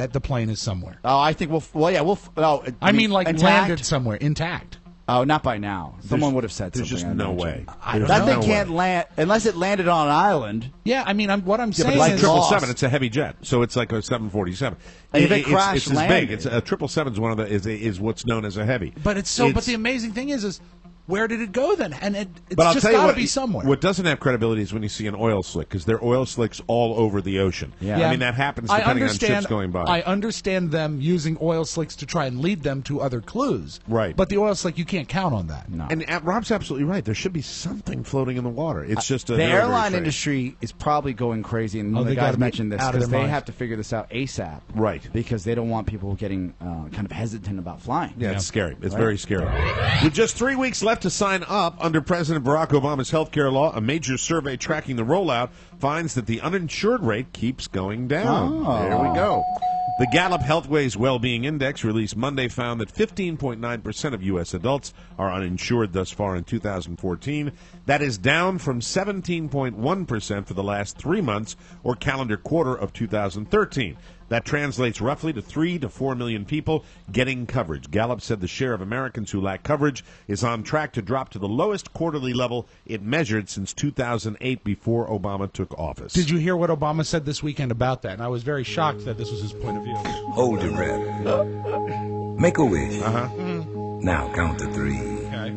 that the plane is somewhere. Oh, I think I mean, like intact? landed somewhere intact. Oh, not by now. Someone would have said There's something. just no way. That thing can't land unless it landed on an island. Yeah, I mean, what I'm Yeah, saying but like is 777, it's a heavy jet, so it's like a 747. And if it it's crash as landed. big. It's a 777 is one of the is what's known as a heavy. But it's so. But the amazing thing is where did it go then? And it's But I'll just tell you got to what, be somewhere. What doesn't have credibility is when you see an oil slick, because there are oil slicks all over the ocean. Yeah. I mean, that happens depending on ships going by. I understand them using oil slicks to try and lead them to other clues. Right. But the oil slick, you can't count on that. No. And Rob's absolutely right. There should be something floating in the water. It's just The airline industry is probably going crazy, and one of they the guys gotta be mentioned this out of because their they minds. have to figure this out ASAP. Right. Because they don't want people getting kind of hesitant about flying. Yeah, it's scary. It's Right. very scary. With just 3 weeks left to sign up under President Barack Obama's health care law, a major survey tracking the rollout finds that the uninsured rate keeps going down. Oh. There we go. The Gallup Healthways Wellbeing Index released Monday found that 15.9% of U.S. adults are uninsured thus far in 2014. That is down from 17.1% for the last 3 months or calendar quarter of 2013. That translates roughly to 3 to 4 million people getting coverage. Gallup said the share of Americans who lack coverage is on track to drop to the lowest quarterly level it measured since 2008 before Obama took office. Did you hear what Obama said this weekend about that? And I was very shocked that this was his point of view. Hold your breath. Make a wish. Now count to 3. Okay.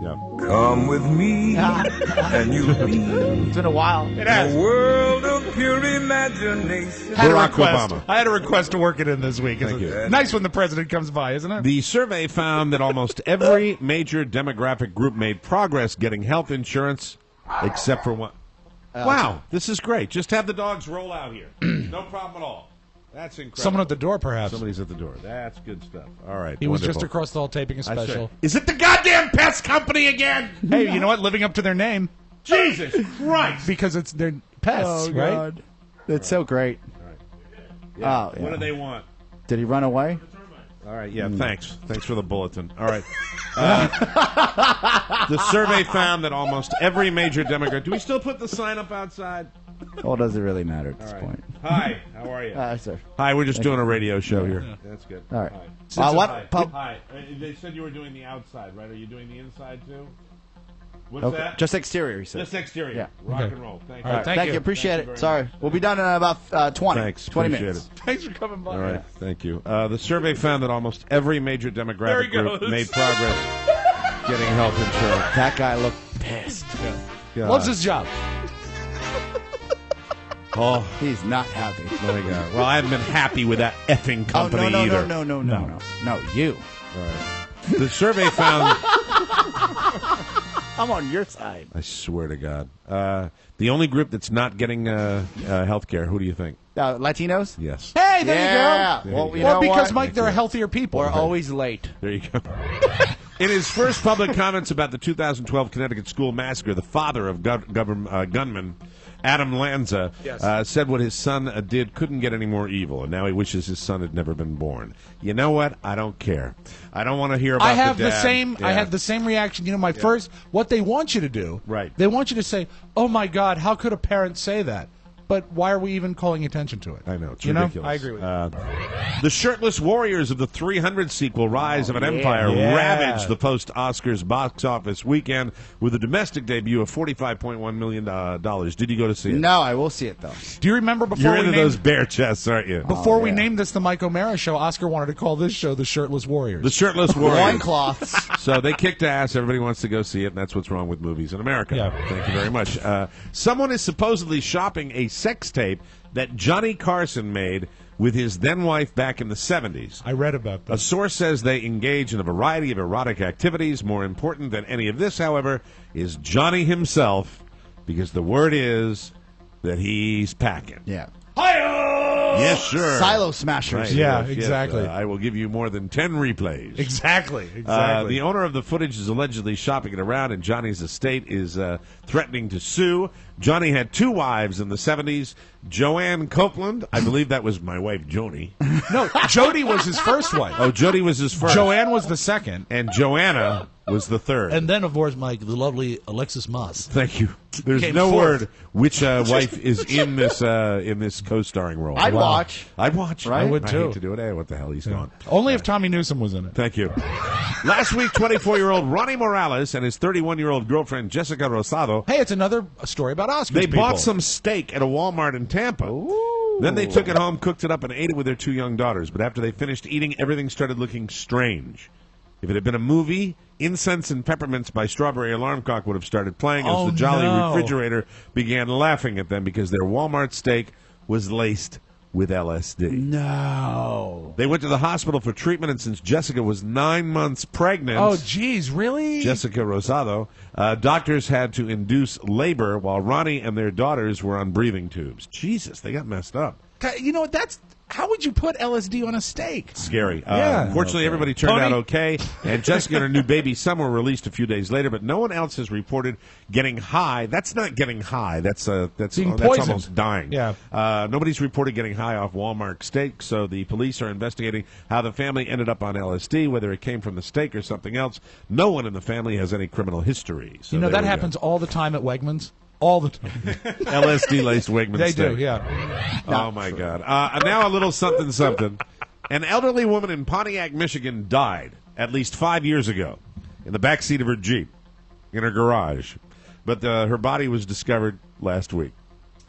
Yeah. Come with me, and you'll be It's been a while. It in a world of pure imagination. Barack Obama. I had a request to work it in this week. It's Thank you. nice when the president comes by, isn't it? The survey found that almost every major demographic group made progress getting health insurance, except for one. Wow, this is great. Just have the dogs roll out here. No problem at all. That's incredible. Someone at the door, perhaps. Somebody's at the door. That's good stuff. All right. He was just wonderful. across the hall taping a I say, special. is it the goddamn pest company again? Hey, you know what? Living up to their name. Jesus Christ! Because it's their pests, right? God. It's so great. Yeah. Oh, yeah. What do they want? Did he run away? All right, yeah, thanks. Thanks for the bulletin. All right. The survey found that almost every major demographic... Do we still put the sign up outside? Well, does it really matter at this All right. point? Hi, how are you? Sir. Hi, we're just Thank doing you. a radio show here. Yeah. That's good. All right. Hi. What? Hi. Pub- Hi. They said you were doing the outside, right? Are you doing the inside, too? What's Okay. that? Just exterior, he said. Just exterior. Yeah. Rock Okay. and roll. Thank All you. right. Thank you. Appreciate Thank you it. very Sorry. much. We'll be done in about 20. Thanks. 20 Appreciate minutes. it. Thanks for coming by. All right, thank you. The survey found that almost every major There demographic he group goes. made progress getting health insurance. That guy looked pissed. God. Loves his job. Oh, He's not happy. my God. Well, I haven't been happy with that effing company either. No, you. All right. The survey found... I'm on your side. I swear to God. The only group that's not getting health care, who do you think? Latinos? Yes. Hey, there Yeah. you go. Well, you Well, know because, what? Mike, they're healthier people. We're always late. There you go. In his first public comments about the 2012 Connecticut school massacre, the father of gunman Adam Lanza said what his son did couldn't get any more evil, and now he wishes his son had never been born. You know what? I don't care. I don't want to hear about I have the the dad. same. I Yeah. had the same reaction. You know, my first. What they want you to do. Right. They want you to say, "Oh my God, how could a parent say that?" But why are we even calling attention to it? I know, it's you ridiculous. I agree with you. The shirtless warriors of the 300 sequel Rise of an Empire Yeah. ravaged the post-Oscars box office weekend with a domestic debut of $45.1 million. Did you go to see it? No, I will see it, though. Do you remember before You're we into named, those bare chests, aren't you? before we named this the Mike O'Mara Show? Oscar wanted to call this show the Shirtless Warriors. The shirtless warriors. Loincloths. So they kicked ass. Everybody wants to go see it, and that's what's wrong with movies in America. Yeah. Thank you very much. Someone is supposedly shopping a sex tape that Johnny Carson made with his then-wife back in the 70s. I read about A this. source says they engage in a variety of erotic activities. More important than any of this, however, is Johnny himself, because the word is that he's packing. Yeah. Yes, sure. Silo smashers. Right, Yeah, yes, yes. exactly. I will give you more than 10 replays. Exactly. The owner of the footage is allegedly shopping it around, and Johnny's estate is threatening to sue. Johnny had 2 wives in the 70s. Joanne Copeland, I believe that was my wife, Joni. No, Jody was his first wife. Oh, Jody was his first. Joanne was the second. And Joanna was the third. And then, of course, Mike, the lovely Alexis Moss. Thank you. There's Came no fourth. word which wife is in this co-starring role. I'd watch. I'd watch. Right? I would, I too. hate to do it. Hey, what the hell? He's gone. Only if Tommy Newsom was in it. Thank you. Last week, 24-year-old Ronnie Morales and his 31-year-old girlfriend Jessica Rosado. Hey, it's another story about Oscars. They people. bought some steak at a Walmart in Tampa. Then they took it home, cooked it up, and ate it with their 2 young daughters. But after they finished eating, everything started looking strange. If it had been a movie, Incense and Peppermints by Strawberry Alarm Clock would have started playing as the Jolly Refrigerator began laughing at them because their Walmart steak was laced with LSD. No. They went to the hospital for treatment, and since Jessica was 9 months pregnant... Oh, geez, really? Jessica Rosado, doctors had to induce labor while Ronnie and their daughters were on breathing tubes. Jesus, they got messed up. You know what? How would you put LSD on a steak? Scary. Yeah. Unfortunately, everybody turned out okay, and Jessica and her new baby son were released a few days later, but no one else has reported getting high. That's not getting high. That's Being that's poisoned. almost dying. Yeah. Nobody's reported getting high off Walmart steak, so the police are investigating how the family ended up on LSD, whether it came from the steak or something else. No one in the family has any criminal history. So that happens all the time at Wegmans. All the time. LSD-laced Wegmans They steak. do, yeah. Oh, my God. Now a little something, something. An elderly woman in Pontiac, Michigan died at least 5 years ago in the backseat of her Jeep in her garage. But her body was discovered last week.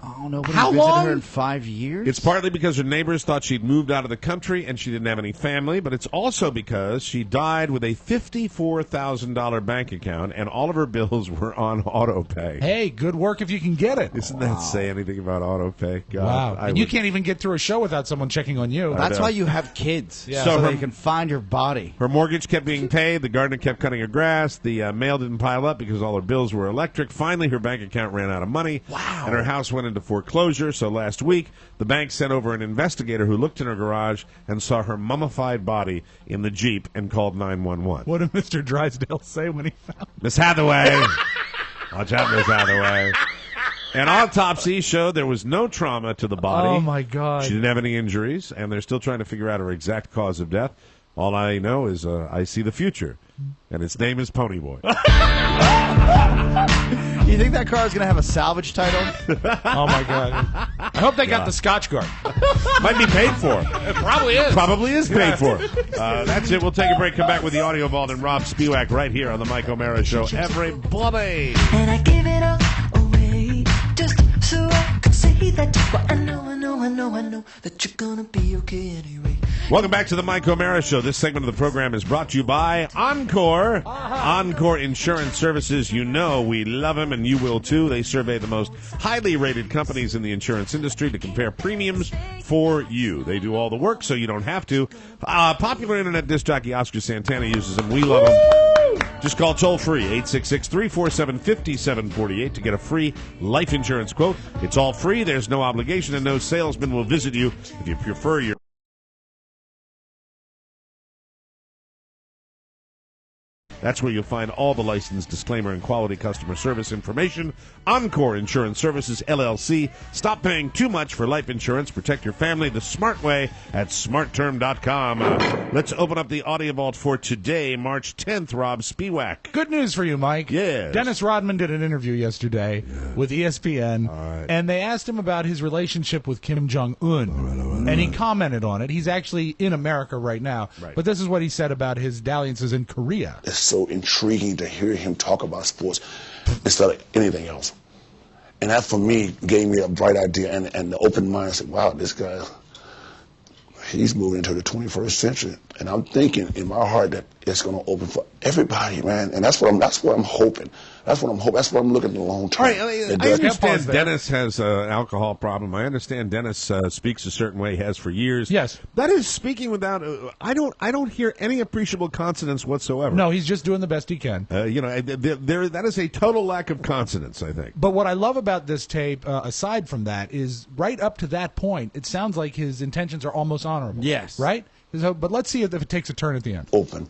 Oh, nobody How visited long? her in 5 years? It's partly because her neighbors thought she'd moved out of the country and she didn't have any family, but it's also because she died with a $54,000 bank account and all of her bills were on auto pay. Hey, good work if you can get it. Doesn't that say anything about auto pay? God, Wow. I And you would- can't even get through a show without someone checking on you. That's why you have kids. Yeah. So So that her- you can find your body. Her mortgage kept being paid. The gardener kept cutting her grass. The mail didn't pile up because all her bills were electric. Finally, her bank account ran out of money. Wow. And her house went into foreclosure. So last week, the bank sent over an investigator who looked in her garage and saw her mummified body in the Jeep and called 911. What did Mr. Drysdale say when he found Miss Hathaway. Watch out, Miss Hathaway. An autopsy showed there was no trauma to the body. Oh, my God. She didn't have any injuries, and they're still trying to figure out her exact cause of death. All I know is I see the future, and its name is Ponyboy. You think that car is going to have a salvage title? Oh, my God. I hope they got the Scotch Guard. Might be paid for. It probably is. Probably is paid for. That's it. We'll take a break, come back with the audio vault and Rob Spiewak right here on the Mike O'Mara Show. Everybody. And I give it all away just so I could say that. But I know that you're gonna be okay anyway. Welcome back to the Mike O'Mara Show. This segment of the program is brought to you by Encore. Encore Insurance Services. You know we love them, and you will too. They survey the most highly rated companies in the insurance industry to compare premiums for you. They do all the work, so you don't have to. Popular internet disc jockey Oscar Santana uses them. We love them. Just call toll-free, 866-347-5748 to get a free life insurance quote. It's all free. There's no obligation, and no salesman will visit you if you prefer your... That's where you'll find all the license, disclaimer, and quality customer service information. Encore Insurance Services, LLC. Stop paying too much for life insurance. Protect your family the smart way at smartterm.com. Let's open up the audio vault for today, March 10th. Rob Spiewak. Good news for you, Mike. Yes. Dennis Rodman did an interview yesterday with ESPN, and they asked him about his relationship with Kim Jong-un, and he commented on it. He's actually in America right now, but this is what he said about his dalliances in Korea. It's so intriguing to hear him talk about sports instead of anything else. And that, for me, gave me a bright idea and the open mind. I said, wow, this guy, he's moving into the 21st century. And I'm thinking in my heart that it's going to open for everybody, man. And that's what I'm hoping. That's what I'm hoping. That's what I'm looking at the long term. All right, I understand Dennis has an alcohol problem. I understand Dennis speaks a certain way, has for years. Yes. That is speaking without, I don't hear any appreciable consonants whatsoever. No, he's just doing the best he can. That is a total lack of consonants, I think. But what I love about this tape, aside from that, is right up to that point, it sounds like his intentions are almost honorable. Yes. Right? So, but let's see if it takes a turn at the end. Open.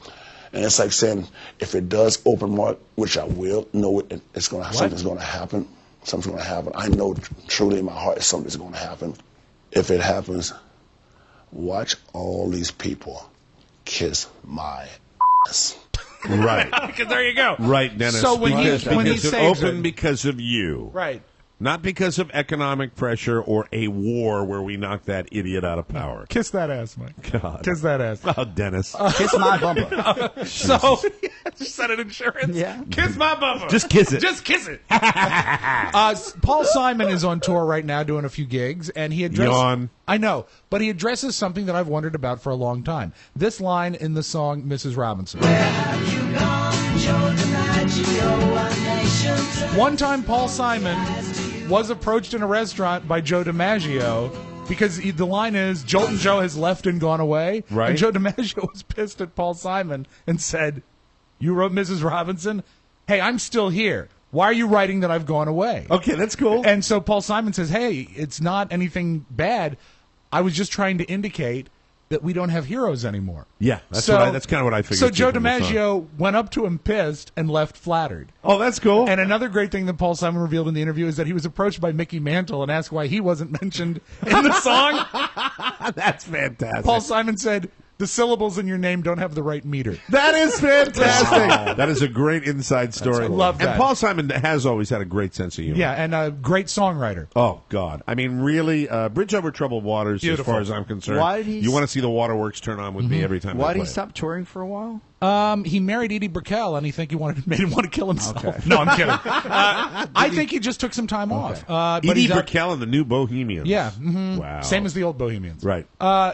And it's like saying, if it does open, Mark, which I will know it's going to, something's going to happen. something's going to happen. I know truly in my heart something's going to happen. If it happens, watch all these people kiss my ass. Right. Because there you go. Right, Dennis. So when because he it saves opened it- because of you. Right. Not because of economic pressure or a war where we knocked that idiot out of power. Kiss that ass, Mike. God. Kiss that ass. Oh, Dennis. Kiss my bumper. So, just said it insurance. Yeah. Kiss my bumper. Just kiss it. Just kiss it. Paul Simon is on tour right now doing a few gigs, and he addresses. Yawn. I know, but he addresses something that I've wondered about for a long time. This line in the song Mrs. Robinson. One time, Paul Simon was approached in a restaurant by Joe DiMaggio because the line is, Joltin' Joe has left and gone away. Right. And Joe DiMaggio was pissed at Paul Simon and said, "You wrote Mrs. Robinson? Hey, I'm still here. Why are you writing that I've gone away?" Okay, that's cool. And so Paul Simon says, "Hey, it's not anything bad. I was just trying to indicate that we don't have heroes anymore." Yeah, that's that's kind of what I figured. So too Joe from the song. DiMaggio went up to him pissed and left flattered. Oh, that's cool. And another great thing that Paul Simon revealed in the interview is that he was approached by Mickey Mantle and asked why he wasn't mentioned in the song. That's fantastic. Paul Simon said, "The syllables in your name don't have the right meter." That is fantastic. That is a great inside story. I love that. And Paul Simon has always had a great sense of humor. Yeah, and a great songwriter. Oh, God. I mean, really, Bridge Over Troubled Waters, Beautiful. as far as I'm concerned. Why did he you want to see the waterworks turn on with me every time Why I did play he it. stop touring for a while? He married Edie Brickell, and he think he made him want to kill himself. Okay. No, I'm kidding. I think he just took some time off. But Edie he's out- Brickell and the New Bohemians. Yeah. mhm. Wow. Same as the old Bohemians. Right.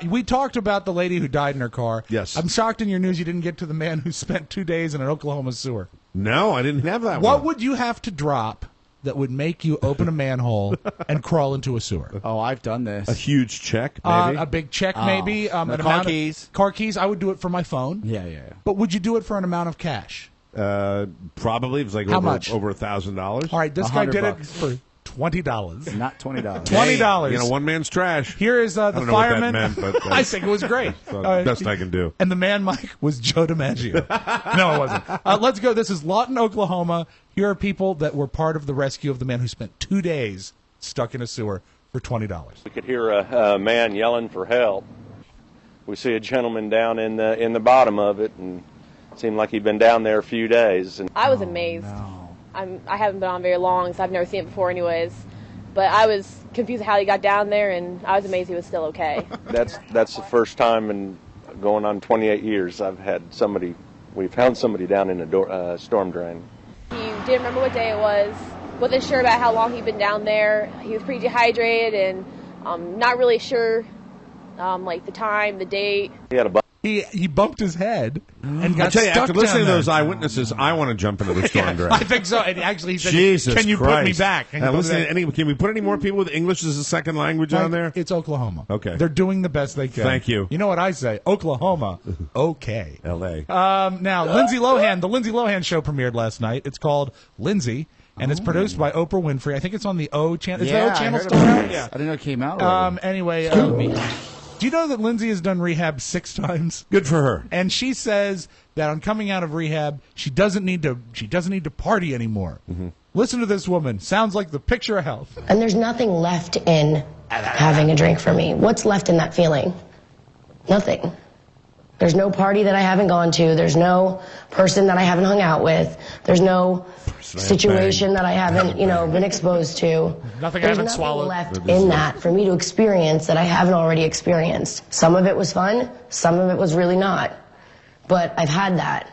We talked about the lady who died in her car. Yes. I'm shocked in your news you didn't get to the man who spent 2 days in an Oklahoma sewer. No, I didn't have that What one. would you have to drop that would make you open a manhole and crawl into a sewer? Oh, I've done this. A huge check, maybe? A big check, maybe. the an car amount of- keys. Car keys. I would do it for my phone. Yeah. But would you do it for an amount of cash? Probably. It was like How over, much? over $1,000. All right, this guy did it $100. for $20. Not $20. $20. You know, one man's trash. Here is the I don't know what that fireman. meant, but I think it was great. So best I can do. And the man, Mike, was Joe DiMaggio. No, it wasn't. Let's go. This is Lawton, Oklahoma. Here are people that were part of the rescue of the man who spent 2 days stuck in a sewer for $20. We could hear a man yelling for help. We see a gentleman down in the bottom of it, and it seemed like he'd been down there a few days. And I was amazed. I haven't been on very long, so I've never seen it before anyways. But I was confused how he got down there, and I was amazed he was still okay. that's the first time in going on 28 years we found somebody down in a storm drain. He didn't remember what day it was, wasn't sure about how long he'd been down there. He was pretty dehydrated and not really sure like the time, the date. He had a He bumped his head and got I tell you, stuck after listening down to there. those eyewitnesses, I want to jump into the storm drain. I think so. And actually, he said, Jesus "Can you Christ. put me back?" Can you put me listen, back? can we put any more people with English as a second language on there? It's Oklahoma. Okay. They're doing the best they can. Thank you. You know what I say? Oklahoma. Okay. L.A. Now, Lindsay Lohan. The Lindsay Lohan show premiered last night. It's called Lindsay, and it's produced by Oprah Winfrey. I think it's on the O channel. Is the O channel still around? I didn't know it came out. Anyway, do you know that Lindsay has done rehab 6 times? Good for her. And she says that on coming out of rehab, she doesn't need to party anymore. Mm-hmm. Listen to this woman. Sounds like the picture of health. And there's nothing left in having a drink for me. What's left in that feeling? Nothing. There's no party that I haven't gone to. There's no person that I haven't hung out with. There's no situation that I haven't, been exposed to. Nothing I There's haven't nothing swallowed. left in that for me to experience that I haven't already experienced. Some of it was fun. Some of it was really not. But I've had that.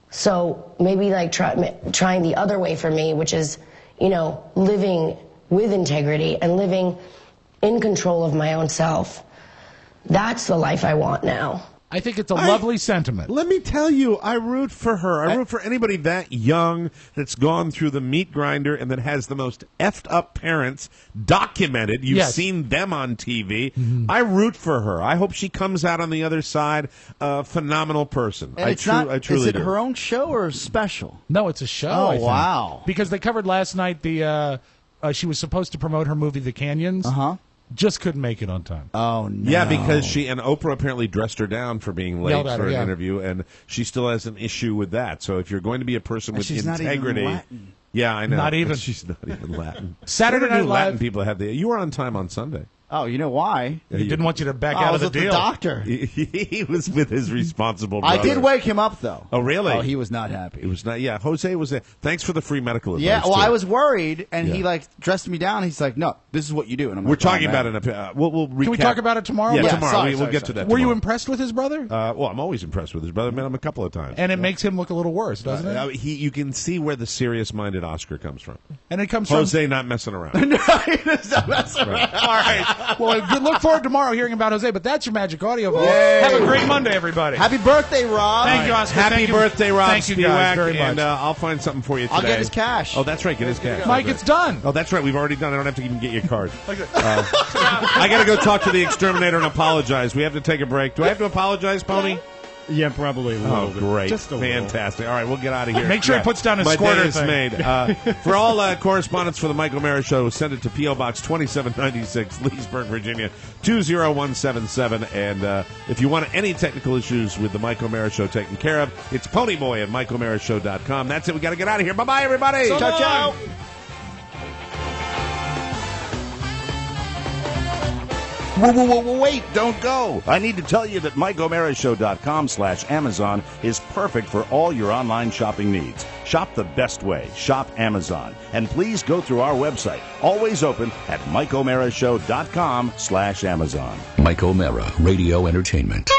So maybe trying the other way for me, which is, living with integrity and living in control of my own self. That's the life I want now. I think it's a lovely sentiment. Let me tell you, I root for her. I root for anybody that young that's gone through the meat grinder and that has the most effed up parents documented. You've Yes. seen them on TV. I root for her. I hope she comes out on the other side a phenomenal person. And I it's not, truly is it do. her own show or a special? No, it's a show. Oh, I think. wow. Because they covered last night she was supposed to promote her movie The Canyons. Just couldn't make it on time. Oh, no. Yeah, because Oprah apparently dressed her down for being late Yelled at for her, an yeah. interview, and she still has an issue with that. So if you're going to be a person with she's not even integrity, Latin. Yeah, I know. Not even. She's not even Latin. Saturday Never knew Night Latin Live. people had the. You were on time on Sunday. Oh, you know why? He didn't want you to back I out was of the with deal. the doctor. He was with his responsible brother. I did wake him up, though. Oh, really? Oh, he was not happy. It was not. Yeah, Jose was there. Thanks for the free medical advice. Yeah, well, too. I was worried, and he Yeah. dressed me down. He's like, "No, this is what you do." And I'm We're like, talking "Oh, about man." it. We'll recap. Can we talk about it tomorrow? Yeah, Yeah, tomorrow. sorry, we'll get to that. Were you tomorrow. impressed with his brother? Well, I'm always impressed with his brother. I met him a couple of times. And it makes him look a little worse, doesn't it? You can see where the serious-minded Oscar comes from. And it comes Jose not messing around. All right. Well, good. Look forward tomorrow hearing about Jose. But that's your Magic Audio Vault. Yay. Have a great Monday, everybody. Happy birthday, Rob! Thank you, Oscar. Happy Thank you. birthday, Rob Thank you guys Spiewak, very much. and I'll find something for you today. I'll get his cash. Oh, that's right. Get his cash. Mike, it's done. Oh, that's right. We've already done it. I don't have to even get your card. I got to go talk to the exterminator and apologize. We have to take a break. Do I have to apologize, Pony? Yeah, probably a little Oh, bit. great. Just a little. Fantastic. All right, we'll get out of here. Make sure he puts down his My squirter day is thing. made. For all correspondence for the Mike O'Mara Show, send it to P.O. Box 2796, Leesburg, Virginia, 20177. And if you want any technical issues with the Mike O'Mara Show taken care of, it's Ponyboy at MikeO'MaraShow.com. That's it. We got to get out of here. Bye-bye, everybody. Ciao, ciao. Whoa, wait, don't go. I need to tell you that MikeO'MaraShow.com/Amazon is perfect for all your online shopping needs. Shop the best way. Shop Amazon. And please go through our website, always open at MikeO'MaraShow.com/Amazon. Mike O'Mara, Radio Entertainment.